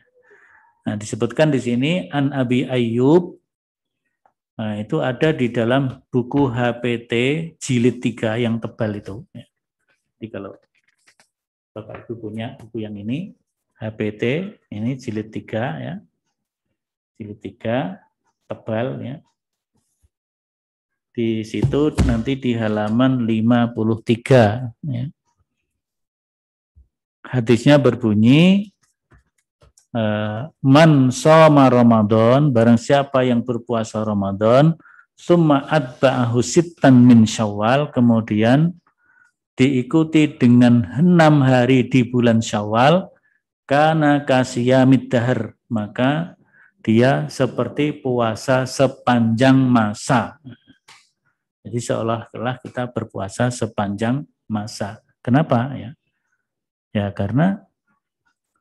Nah, disebutkan di sini An Abi Ayyub. Nah, itu ada di dalam buku HPT jilid 3 yang tebal itu ya. Jadi kalau Bapak Ibu punya buku yang ini, HPT, ini jilid 3 ya. Jilid 3, tebal ya. Di situ nanti di halaman 53 ya. Hadisnya berbunyi, man shoma Ramadan, barang siapa yang berpuasa Ramadan, summa atba'ahu sittan min Syawal, kemudian diikuti dengan 6 hari di bulan Syawal, kana kasiyamid dahar, maka dia seperti puasa sepanjang masa. Jadi seolah-olah kita berpuasa sepanjang masa. Kenapa ya? Ya karena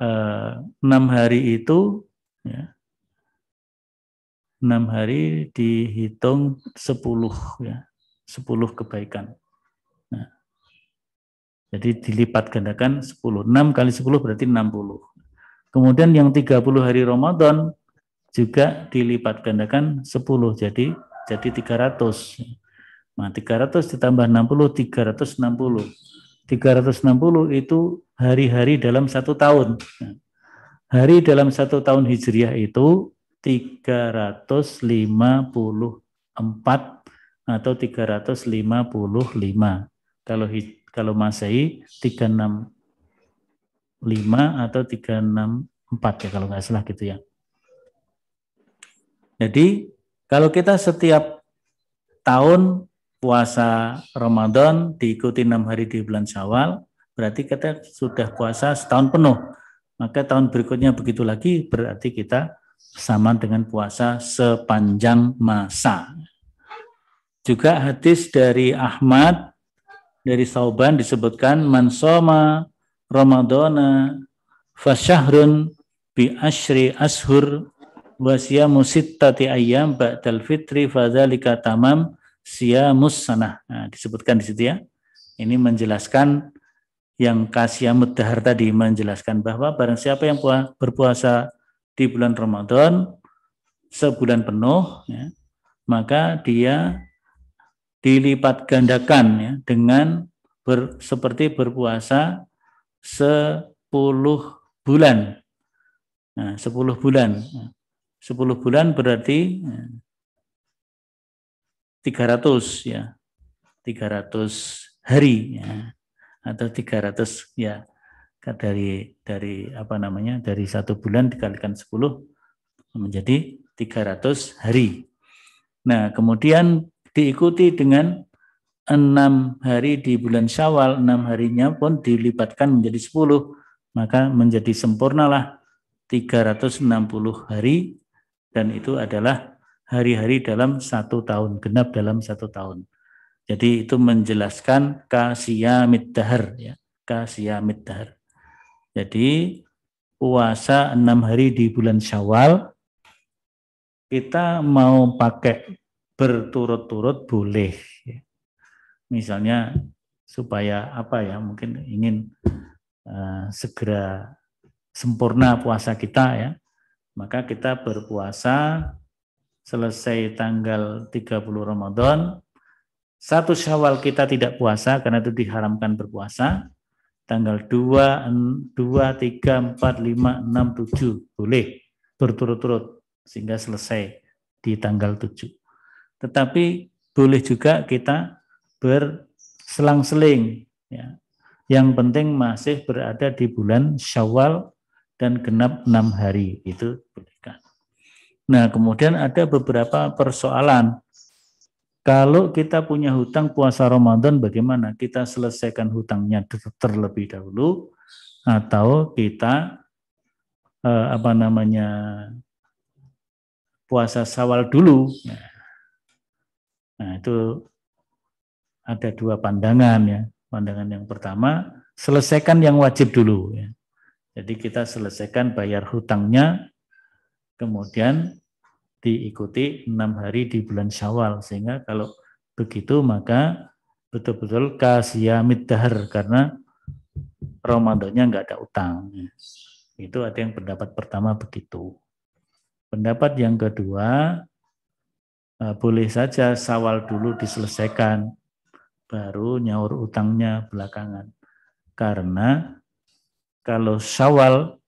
6 hari itu ya, 6 hari dihitung 10 ya, 10 kebaikan. Nah, jadi dilipat gandakan 10. 6 kali 10 berarti 60. Kemudian yang 30 hari Ramadan juga dilipat gandakan 10. Jadi 300. Nah, 300 ditambah 60, 360. 360 itu hari-hari dalam 1 tahun. Nah, hari dalam 1 tahun Hijriah itu 354 atau 355. Kalau Masehi 365 atau 364 ya kalau nggak salah gitu ya. Jadi kalau kita setiap tahun puasa Ramadan diikuti 6 hari di bulan Syawal, berarti kita sudah puasa setahun penuh. Maka tahun berikutnya begitu lagi, berarti kita sama dengan puasa sepanjang masa. Juga hadis dari Ahmad, dari Sauban disebutkan, man soma Ramadana fasyahrun bi asyri ashur wa siyamu sittati ayyam ba'dal fitri fadzalika tamam siyamus sanah. Nah, disebutkan di situ ya. Ini menjelaskan yang kasiyamud dahar tadi, menjelaskan bahwa barang siapa yang berpuasa di bulan Ramadan sebulan penuh ya, maka dia dilipat gandakan ya, dengan seperti berpuasa 10 bulan. Nah, 10 bulan. 10 bulan berarti 300 ya. 300 hari ya. Atau 300 ya. Dari apa namanya? Dari 1 bulan dikalikan 10 menjadi 300 hari. Nah, kemudian diikuti dengan 6 hari di bulan Syawal, 6 harinya pun dilibatkan menjadi 10, maka menjadi sempurnalah 360 hari, dan itu adalah hari-hari dalam 1 tahun, genap dalam 1 tahun. Jadi itu menjelaskan kasiyamid dahar ya, kasiyamid dahar. Jadi puasa 6 hari di bulan Syawal, kita mau pakai berturut-turut boleh. Misalnya supaya apa ya, mungkin ingin segera sempurna puasa kita ya, maka kita berpuasa selesai tanggal 30 Ramadan, 1 Syawal kita tidak puasa karena itu diharamkan berpuasa, tanggal 2, 3, 4, 5, 6, 7 boleh berturut-turut sehingga selesai di tanggal 7. Tetapi boleh juga kita berselang-seling ya. Yang penting masih berada di bulan Syawal dan genap 6 hari itu bolehkan. Nah, kemudian ada beberapa persoalan. Kalau kita punya hutang puasa Ramadan, bagaimana? Kita selesaikan hutangnya terlebih dahulu atau kita puasa Syawal dulu. Nah, itu ada 2 pandangan ya. Pandangan yang pertama, selesaikan yang wajib dulu ya. Jadi kita selesaikan bayar hutangnya, kemudian diikuti 6 hari di bulan Syawal, sehingga kalau begitu maka betul-betul kasiyamid dahar karena Ramadannya nggak ada utang. Itu ada yang pendapat pertama begitu. Pendapat yang kedua, boleh saja Syawal dulu diselesaikan, baru nyaur utangnya belakangan. Karena kalau Syawal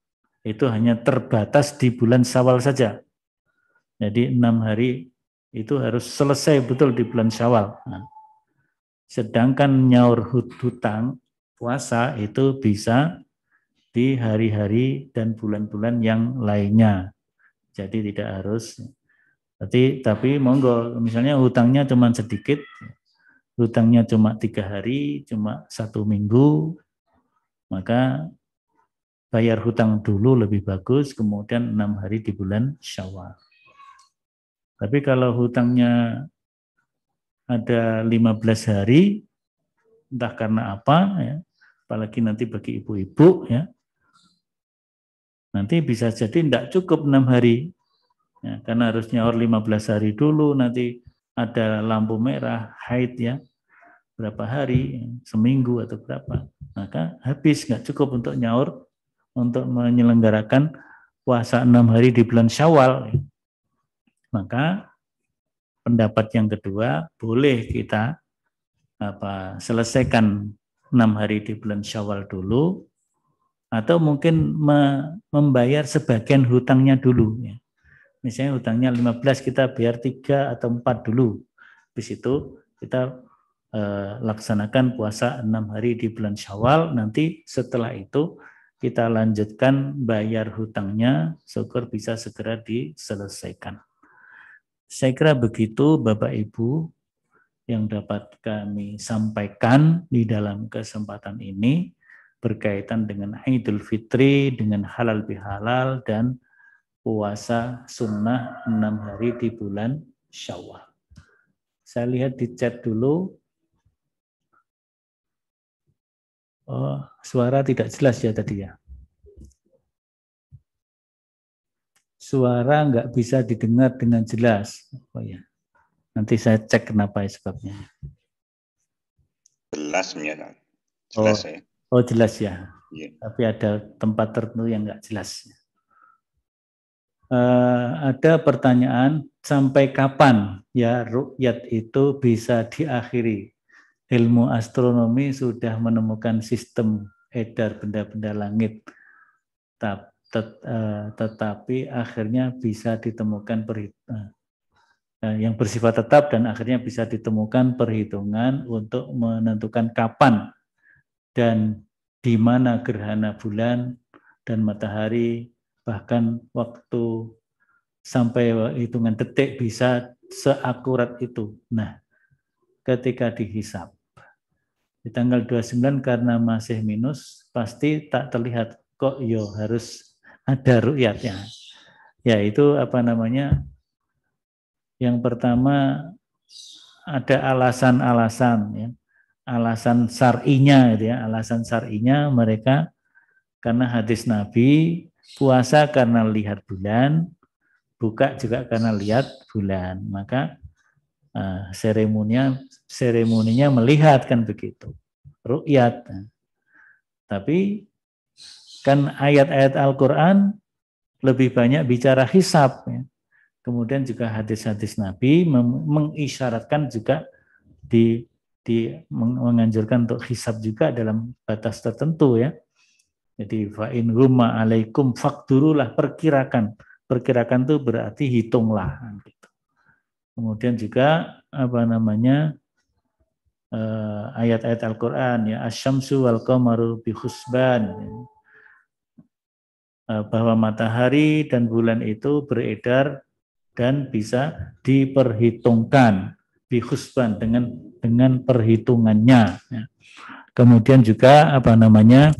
itu hanya terbatas di bulan Syawal saja. Jadi 6 hari itu harus selesai betul di bulan Syawal. Nah, sedangkan nyaur hutang puasa itu bisa di hari-hari dan bulan-bulan yang lainnya. Jadi tidak harus. Tapi monggo, misalnya hutangnya cuma sedikit, hutangnya cuma 3 hari, cuma 1 minggu, maka bayar hutang dulu lebih bagus, kemudian 6 hari di bulan Syawal. Tapi kalau hutangnya ada 15 hari, entah karena apa, ya, apalagi nanti bagi ibu-ibu, ya, nanti bisa jadi tidak cukup 6 hari, ya, karena harus nyaur 15 hari dulu, nanti ada lampu merah, haid ya, berapa hari, seminggu atau berapa, maka habis, nggak cukup untuk nyaur, untuk menyelenggarakan puasa 6 hari di bulan Syawal. Maka pendapat yang kedua, boleh kita selesaikan 6 hari di bulan Syawal dulu, atau mungkin membayar sebagian hutangnya dulu. Ya. Misalnya hutangnya 15, kita bayar 3 atau 4 dulu. Habis itu kita laksanakan puasa 6 hari di bulan Syawal. Nanti setelah itu kita lanjutkan bayar hutangnya, syukur bisa segera diselesaikan. Saya kira begitu Bapak Ibu yang dapat kami sampaikan di dalam kesempatan ini berkaitan dengan Idul Fitri, dengan halal bihalal, dan puasa sunnah 6 hari di bulan Syawal. Saya lihat di chat dulu. Oh, suara tidak jelas ya tadi ya. Suara nggak bisa didengar dengan jelas. Oh ya. Nanti saya cek kenapa sebabnya. Jelas ya. Jelas ya. Oh jelas ya. Iya. Tapi ada tempat tertentu yang nggak jelas. Ada pertanyaan, sampai kapan ya ru'yat itu bisa diakhiri? Ilmu astronomi sudah menemukan sistem edar benda-benda langit, tetapi akhirnya bisa ditemukan yang bersifat tetap dan akhirnya bisa ditemukan perhitungan untuk menentukan kapan dan di mana gerhana bulan dan matahari, bahkan waktu sampai hitungan detik bisa seakurat itu. Nah, ketika dihisab di tanggal 29 karena masih minus, pasti tak terlihat kok yo harus ada ru'yatnya. Ya itu apa namanya? Yang pertama ada alasan-alasan ya. Alasan syar'inya gitu ya. Alasan syar'inya mereka karena hadis Nabi, puasa karena lihat bulan, buka juga karena lihat bulan. Maka seremoninya melihat kan begitu, ru'yat. Tapi kan ayat-ayat Al-Quran lebih banyak bicara hisab ya. Kemudian juga hadis-hadis Nabi mengisyaratkan juga menganjurkan untuk hisab juga dalam batas tertentu ya. Jadi fa'in rumma alaikum fakdurulah, perkirakan. Perkirakan itu berarti hitunglah. Kemudian juga apa namanya ayat-ayat Al-Quran ya, asyamsu wal qamaru bi husban, bahwa matahari dan bulan itu beredar dan bisa diperhitungkan bi husban dengan perhitungannya. Kemudian juga apa namanya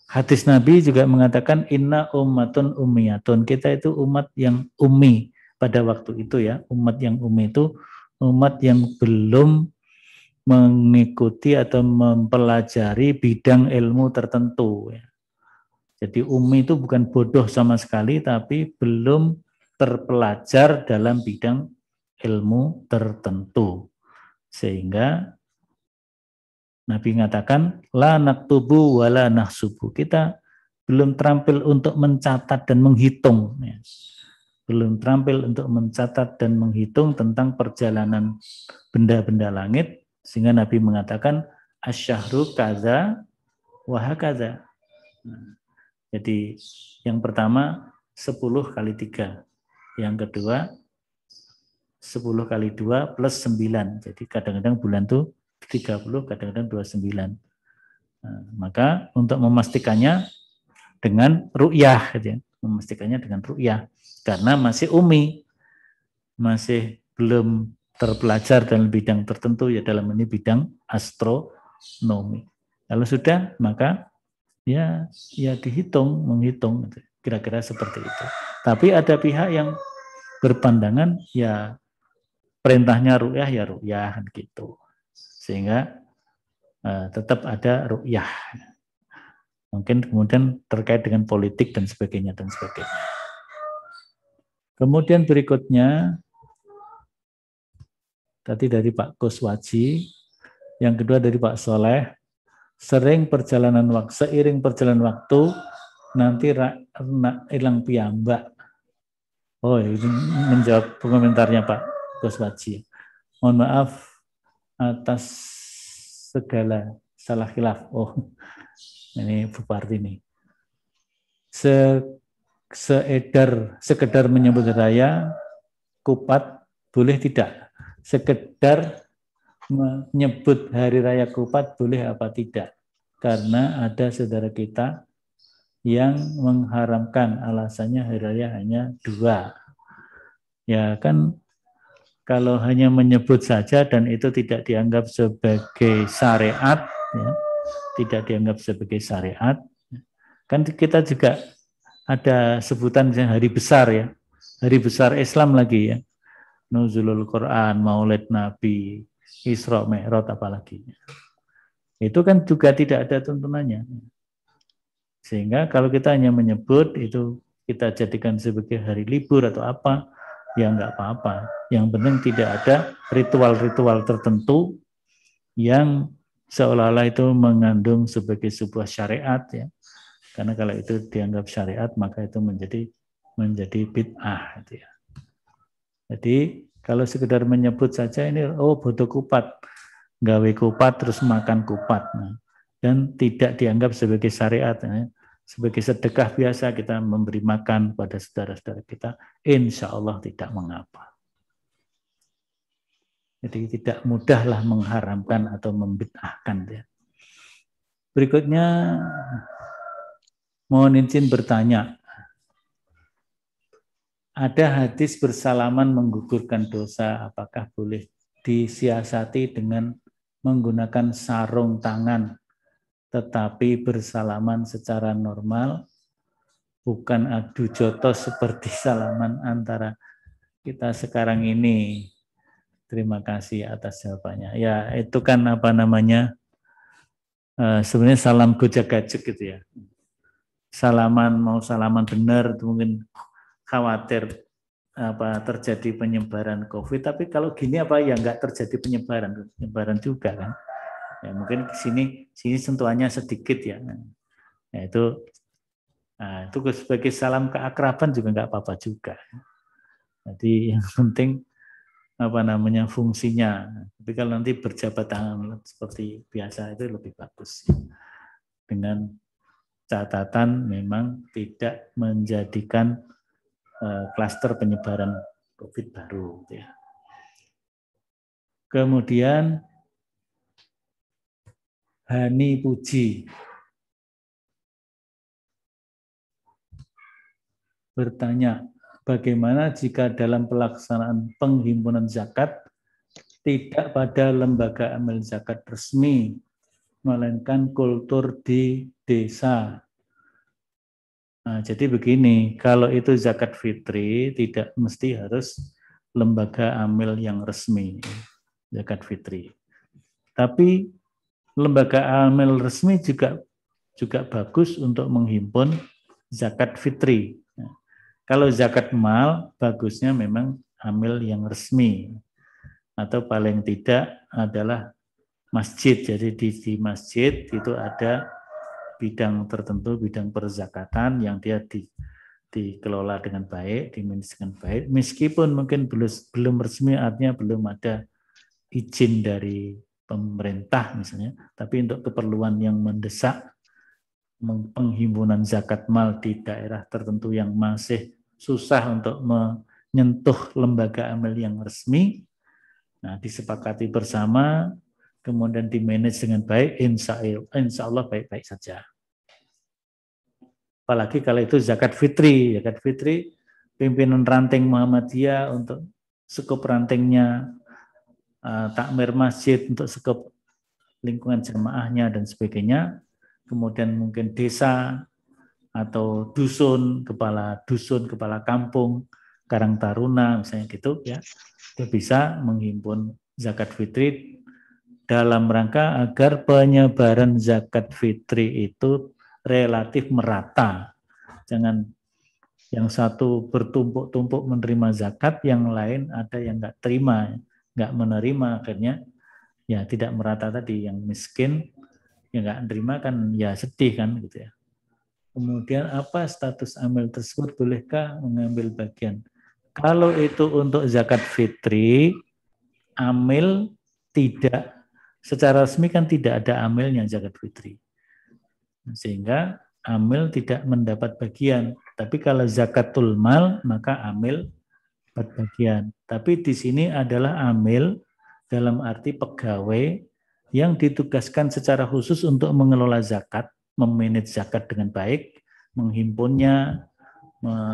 hadis Nabi juga mengatakan inna ummatun ummiyatun. Kita itu umat yang ummi pada waktu itu ya. Umat yang ummi itu umat yang belum mengikuti atau mempelajari bidang ilmu tertentu ya. Jadi ummi itu bukan bodoh sama sekali, tapi belum terpelajar dalam bidang ilmu tertentu. Sehingga Nabi mengatakan, la naktubu wa la nahsubu. Kita belum terampil untuk mencatat dan menghitung. Ya. Belum terampil untuk mencatat dan menghitung tentang perjalanan benda-benda langit. Sehingga Nabi mengatakan, asyahru kaza wa hakaza. Jadi yang pertama 10 kali 3. Yang kedua 10 kali 2 plus 9. Jadi kadang-kadang bulan itu 30, kadang-kadang 29. Nah, maka untuk memastikannya dengan ru'yah, gitu ya. Memastikannya dengan ru'yah. Karena masih ummi, masih belum terpelajar dalam bidang tertentu, ya dalam ini bidang astronomi. Kalau sudah, maka ya menghitung, gitu. Kira-kira seperti itu. Tapi ada pihak yang berpandangan, ya perintahnya ru'yah, ya ru'yah, gitu. Sehingga tetap ada ru'yah. Mungkin kemudian terkait dengan politik dan sebagainya. Kemudian berikutnya, tadi dari Pak Kuswaji, yang kedua dari Pak Soleh, seiring perjalanan waktu, nanti hilang piyambak. Oh, ini menjawab komentarnya Pak Kuswaji. Mohon maaf atas segala salah khilaf. Oh, ini Bu Partini. Sekedar menyebut raya, kupat boleh tidak? Sekedar menyebut hari raya Kupat boleh apa tidak? Karena ada saudara kita yang mengharamkan, alasannya hari raya hanya 2. Ya kan, kalau hanya menyebut saja dan itu tidak dianggap sebagai syariat, ya, tidak dianggap sebagai syariat, kan kita juga ada sebutan misalnya hari besar ya, hari besar Islam lagi ya, Nuzulul Quran, Maulid Nabi, Isra Mi'raj apalagi. Itu kan juga tidak ada tuntunannya. Sehingga kalau kita hanya menyebut itu kita jadikan sebagai hari libur atau apa, ya enggak apa-apa. Yang penting tidak ada ritual-ritual tertentu yang seolah-olah itu mengandung sebagai sebuah syariat ya. Karena kalau itu dianggap syariat maka itu menjadi bid'ah gitu ya. Jadi kalau sekedar menyebut saja ini butuh kupat, gawe kupat terus makan kupat, nah, dan tidak dianggap sebagai syariat, ya. Sebagai sedekah biasa kita memberi makan pada saudara-saudara kita, insya Allah tidak mengapa. Jadi tidak mudahlah mengharamkan atau membid'ahkan. Ya. Berikutnya mohon izin bertanya. Ada hadis bersalaman menggugurkan dosa, apakah boleh disiasati dengan menggunakan sarung tangan tetapi bersalaman secara normal, bukan adu jotos seperti salaman antara kita sekarang ini. Terima kasih atas jawabannya. Ya, itu kan apa namanya, sebenarnya salam gojek-gajek gitu ya. Salaman, mau salaman benar, mungkin khawatir apa terjadi penyebaran COVID, tapi kalau gini apa ya nggak terjadi penyebaran juga kan. Ya, mungkin sini sentuhannya sedikit ya. Ya itu sebagai salam keakraban juga nggak apa-apa juga. Jadi yang penting apa namanya fungsinya. Tapi kalau nanti berjabat tangan seperti biasa itu lebih bagus. Dengan catatan memang tidak menjadikan klaster penyebaran COVID baru. Ya. Kemudian Hani Puji bertanya, bagaimana jika dalam pelaksanaan penghimpunan zakat tidak pada lembaga amal zakat resmi, melainkan kultur di desa? Nah, jadi begini, kalau itu zakat fitri tidak mesti harus lembaga amil yang resmi, zakat fitri. Tapi lembaga amil resmi juga bagus untuk menghimpun zakat fitri. Kalau zakat mal, bagusnya memang amil yang resmi. Atau paling tidak adalah masjid. Jadi di masjid itu ada bidang tertentu, bidang perzakatan yang dia dikelola dengan baik, dimanage dengan baik. Meskipun mungkin belum resmi, artinya belum ada izin dari pemerintah misalnya, tapi untuk keperluan yang mendesak, penghimpunan zakat mal di daerah tertentu yang masih susah untuk menyentuh lembaga amil yang resmi, nah disepakati bersama, kemudian dimanage dengan baik, insya Allah baik-baik saja. Apalagi kalau itu zakat fitri pimpinan ranting Muhammadiyah untuk skup rantingnya, takmir masjid untuk skup lingkungan jamaahnya dan sebagainya, kemudian mungkin desa atau kepala kampung, Karang Taruna misalnya gitu ya, itu bisa menghimpun zakat fitri dalam rangka agar penyebaran zakat fitri itu relatif merata. Jangan yang satu bertumpuk-tumpuk menerima zakat, yang lain ada yang nggak terima, nggak menerima, akhirnya ya tidak merata tadi. Yang miskin yang nggak menerima kan ya sedih kan gitu ya. Kemudian apa status amil tersebut, bolehkah mengambil bagian? Kalau itu untuk zakat fitri, amil tidak secara resmi kan tidak ada amilnya zakat fitri. Sehingga amil tidak mendapat bagian. Tapi kalau zakatul mal, maka amil 4 bagian. Tapi di sini adalah amil dalam arti pegawai yang ditugaskan secara khusus untuk mengelola zakat, memanage zakat dengan baik, menghimpunnya,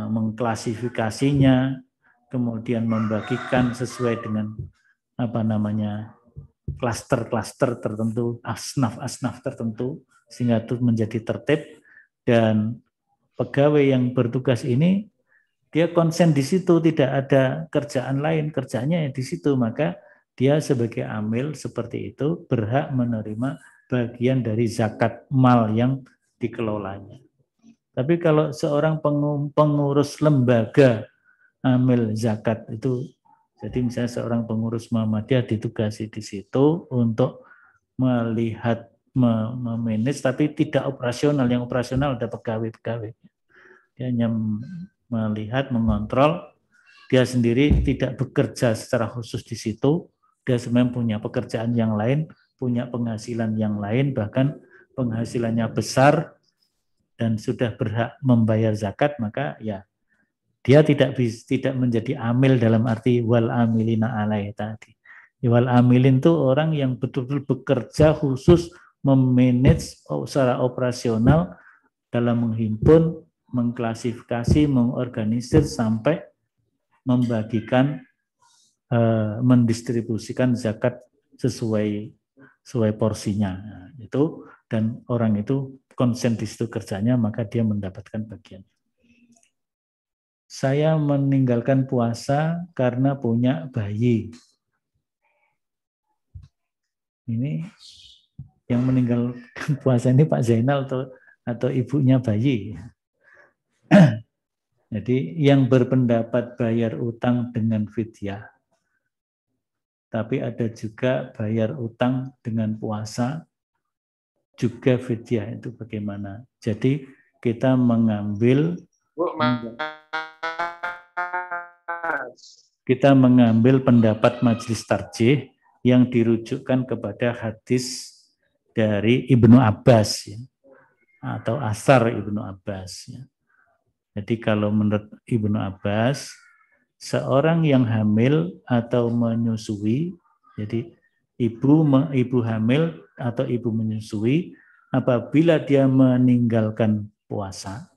mengklasifikasinya, kemudian membagikan sesuai dengan klaster-klaster tertentu, asnaf-asnaf tertentu, sehingga itu menjadi tertib. Dan pegawai yang bertugas ini dia konsen di situ, tidak ada kerjaan lain, kerjanya di situ, maka dia sebagai amil seperti itu berhak menerima bagian dari zakat mal yang dikelolanya. Tapi kalau seorang pengurus lembaga amil zakat itu, jadi misalnya seorang pengurus Muhammadiyah ditugasi di situ untuk melihat, memanage, tapi tidak operasional. Yang operasional ada pegawai-pegawai. Dia hanya melihat, mengontrol, dia sendiri tidak bekerja secara khusus di situ, dia sebenarnya punya pekerjaan yang lain, punya penghasilan yang lain, bahkan penghasilannya besar dan sudah berhak membayar zakat, maka ya dia tidak menjadi amil dalam arti wal amilina alaih tadi. Wal amilin itu orang yang betul-betul bekerja khusus memanage secara operasional dalam menghimpun, mengklasifikasi, mengorganisir sampai membagikan, mendistribusikan zakat sesuai porsinya. Nah, itu, dan orang itu konsen di situ kerjanya, maka dia mendapatkan bagian. Saya meninggalkan puasa karena punya bayi. Ini yang meninggalkan puasa ini Pak Zainal atau ibunya bayi. Jadi yang berpendapat bayar utang dengan fidyah, tapi ada juga bayar utang dengan puasa juga fidyah, itu bagaimana? Jadi kita mengambil pendapat majelis tarjih yang dirujukkan kepada hadis dari Ibnu Abbas, ya, atau asar Ibnu Abbas, ya. Jadi kalau menurut Ibnu Abbas, seorang yang hamil atau menyusui, jadi ibu hamil atau ibu menyusui, apabila dia meninggalkan puasa,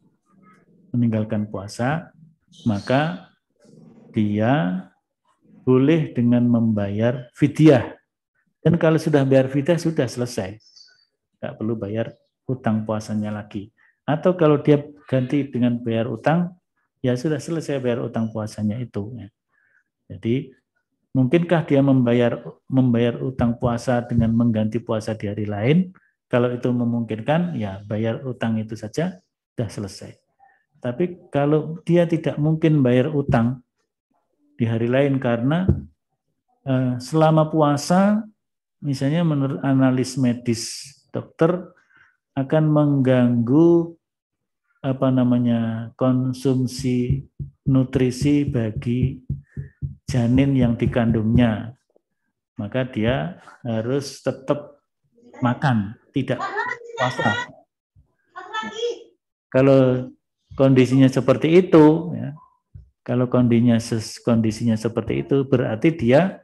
maka dia boleh dengan membayar fidyah. Dan kalau sudah bayar fidyah, sudah selesai. Nggak perlu bayar hutang puasanya lagi. Atau kalau dia ganti dengan bayar utang, ya sudah selesai bayar utang puasanya itu. Jadi mungkinkah dia membayar utang puasa dengan mengganti puasa di hari lain? Kalau itu memungkinkan, ya bayar utang itu saja, sudah selesai. Tapi kalau dia tidak mungkin bayar utang di hari lain karena selama puasa, misalnya menurut analis medis dokter, akan mengganggu konsumsi nutrisi bagi janin yang dikandungnya, maka dia harus tetap makan, tidak puasa. Kalau kondisinya seperti itu, ya, kalau kondisinya seperti itu, berarti dia harus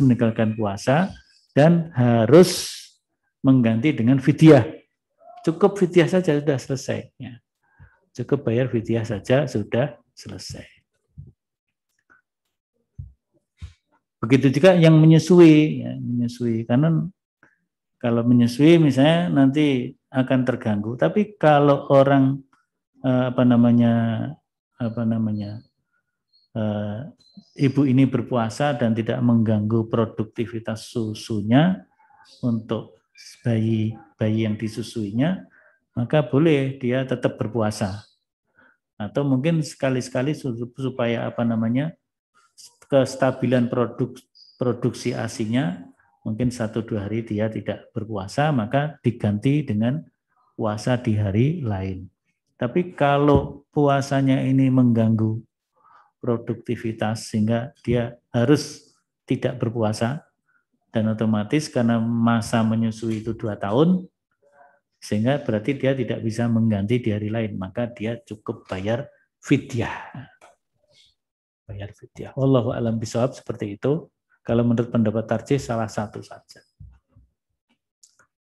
meninggalkan puasa dan harus mengganti dengan fidyah. Cukup fidyah saja sudah selesai. Ya. Cukup bayar fidyah saja sudah selesai. Begitu juga yang menyusui, ya, karena kalau menyusui misalnya nanti akan terganggu. Tapi kalau orang ibu ini berpuasa dan tidak mengganggu produktivitas susunya untuk bayi yang disusuinya, maka boleh dia tetap berpuasa. Atau mungkin sekali-sekali supaya kestabilan produksi ASI-nya, mungkin 1-2 hari dia tidak berpuasa, maka diganti dengan puasa di hari lain. Tapi kalau puasanya ini mengganggu produktivitas sehingga dia harus tidak berpuasa, dan otomatis karena masa menyusui itu 2 tahun, sehingga berarti dia tidak bisa mengganti di hari lain, maka dia cukup bayar fidyah. bayar fidyah. Wallahu a'lam bishawab, seperti itu. Kalau menurut pendapat tarjih salah satu saja.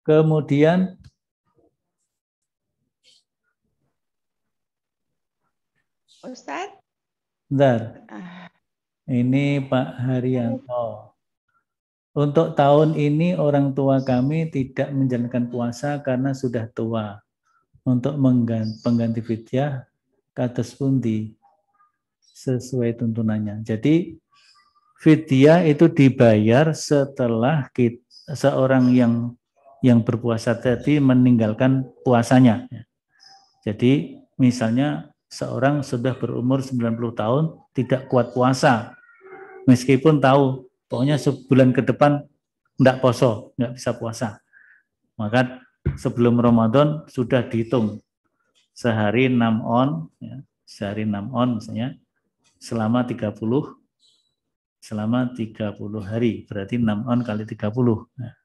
Kemudian Ustadz? bentar. Ini Pak Haryanto. Untuk tahun ini orang tua kami tidak menjalankan puasa karena sudah tua. Untuk pengganti fidyah kados pundi sesuai tuntunannya. Jadi fidyah itu dibayar setelah seorang yang berpuasa tadi meninggalkan puasanya. Jadi misalnya seorang sudah berumur 90 tahun tidak kuat puasa, meskipun tahu pokoknya sebulan ke depan enggak poso, enggak bisa puasa, maka sebelum Ramadan sudah dihitung sehari 6 on, ya, sehari 6 on misalnya selama 30 hari, berarti 6 on kali 30. Nah,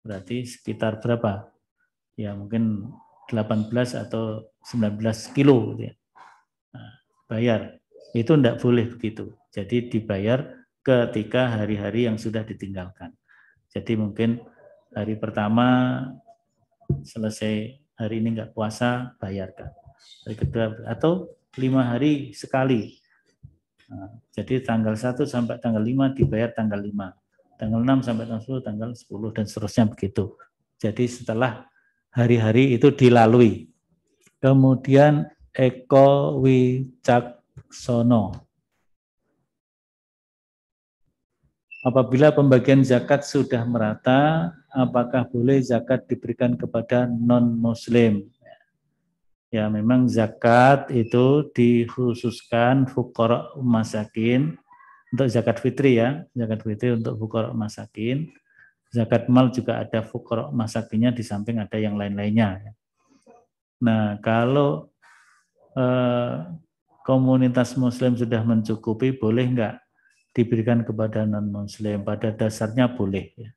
berarti sekitar berapa? Ya mungkin 18 atau 19 kilo gitu ya. Nah, bayar. Itu tidak boleh begitu. Jadi dibayar ketika hari-hari yang sudah ditinggalkan. Jadi mungkin hari pertama selesai hari ini nggak puasa, bayarkan. Hari kedua atau 5 hari sekali. Nah, jadi tanggal 1 sampai tanggal 5 dibayar tanggal 5. Tanggal 6 sampai tanggal 10, tanggal 10 dan seterusnya begitu. Jadi setelah hari-hari itu dilalui. Kemudian Eko Wicaksono. Apabila pembagian zakat sudah merata, apakah boleh zakat diberikan kepada non-muslim? Ya, memang zakat itu dikhususkan fuqara masakin untuk zakat fitri ya, zakat fitri untuk fuqara masakin. Zakat mal juga ada fuqara masakinnya, di samping ada yang lain-lainnya. Nah, kalau komunitas muslim sudah mencukupi, boleh enggak diberikan kepada non-muslim? Pada dasarnya boleh ya.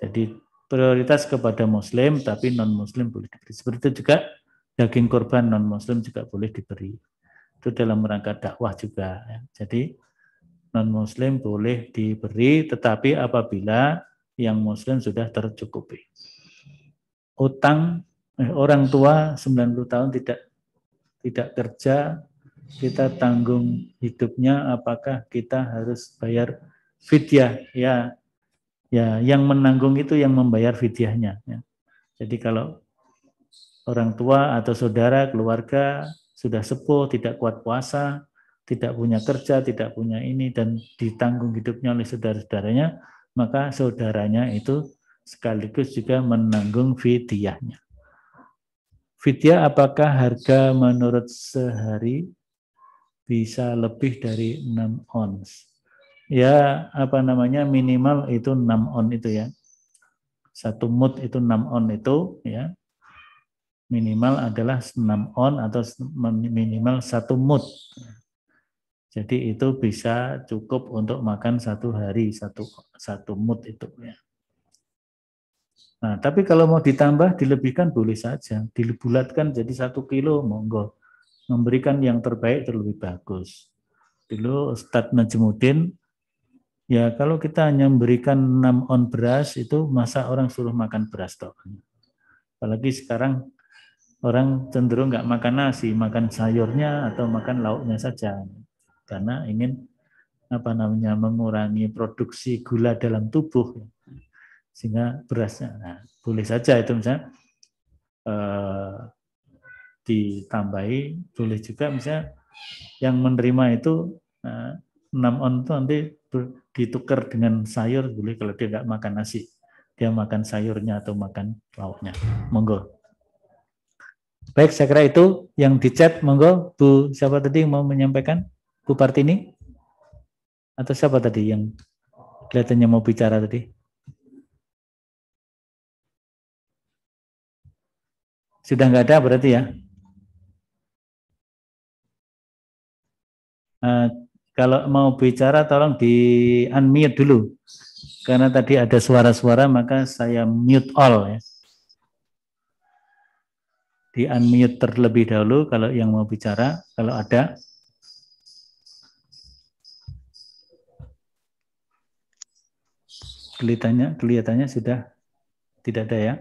Jadi prioritas kepada muslim, tapi non-muslim boleh diberi. Seperti itu juga daging kurban non-muslim juga boleh diberi. Itu dalam rangka dakwah juga. Ya. Jadi non-muslim boleh diberi, tetapi apabila yang muslim sudah tercukupi. Utang orang tua 90 tahun tidak kerja, kita tanggung hidupnya, apakah kita harus bayar fidyah? Ya, yang menanggung itu yang membayar fidyahnya. Ya. Jadi kalau orang tua atau saudara, keluarga sudah sepuh, tidak kuat puasa, tidak punya kerja, tidak punya ini, dan ditanggung hidupnya oleh saudara-saudaranya, maka saudaranya itu sekaligus juga menanggung fidyahnya. Fidyah apakah harga menurut sehari bisa lebih dari 6 ons? Ya, minimal itu 6 on itu ya. 1 mud itu 6 on itu ya. Minimal adalah 6 on atau minimal 1 mud. Jadi itu bisa cukup untuk makan 1 hari, 1 mud itu ya. Nah, tapi kalau mau ditambah, dilebihkan boleh saja. Dibulatkan jadi 1 kilo, monggo. Memberikan yang terbaik terlebih bagus. Dulu Ustadz Najmuddin, ya kalau kita hanya memberikan 6 on beras, itu masa orang suruh makan beras toh. Apalagi sekarang orang cenderung nggak makan nasi, makan sayurnya atau makan lauknya saja, karena ingin mengurangi produksi gula dalam tubuh, sehingga berasnya. Nah, boleh saja itu misalnya ditambahi, boleh juga misalnya yang menerima itu 6 on itu nanti ditukar dengan sayur, boleh kalau dia nggak makan nasi, dia makan sayurnya atau makan lauknya, monggo. Baik, saya kira itu yang di chat, monggo Bu, siapa tadi yang mau menyampaikan? Bu Partini? Atau siapa tadi yang kelihatannya mau bicara tadi? Sudah nggak ada berarti ya? Kalau mau bicara tolong di unmute dulu. Karena tadi ada suara-suara, maka saya mute all ya. Di unmute terlebih dahulu kalau yang mau bicara, kalau ada. Kelihatannya sudah tidak ada ya.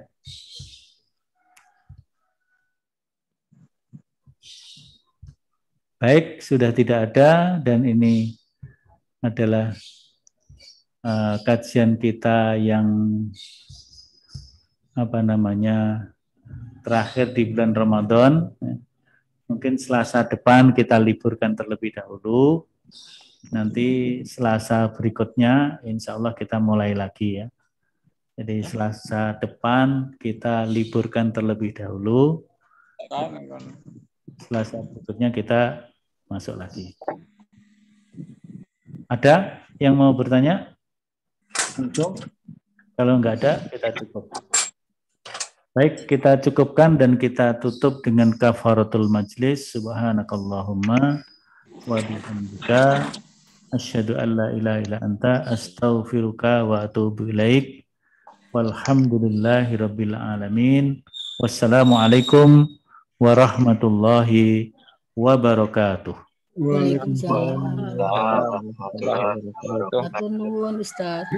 Baik, sudah tidak ada dan ini adalah kajian kita yang terakhir di bulan Ramadan. Mungkin Selasa depan kita liburkan terlebih dahulu. Nanti Selasa berikutnya insya Allah kita mulai lagi ya. Jadi Selasa depan kita liburkan terlebih dahulu. Selasa berikutnya kita masuk lagi. Ada yang mau bertanya? Kalau enggak ada, kita cukup. Baik, kita cukupkan dan kita tutup dengan kafaratul majlis. Subhanakallahumma wa bihamdika asyhadu an la ilaha illa anta astaghfiruka wa atubu ilaik. Walhamdulillahirabbil alamin. Wassalamualaikum warahmatullahi wabarakatuh. Waalaikumsalam warahmatullahi wabarakatuh. Ustaz.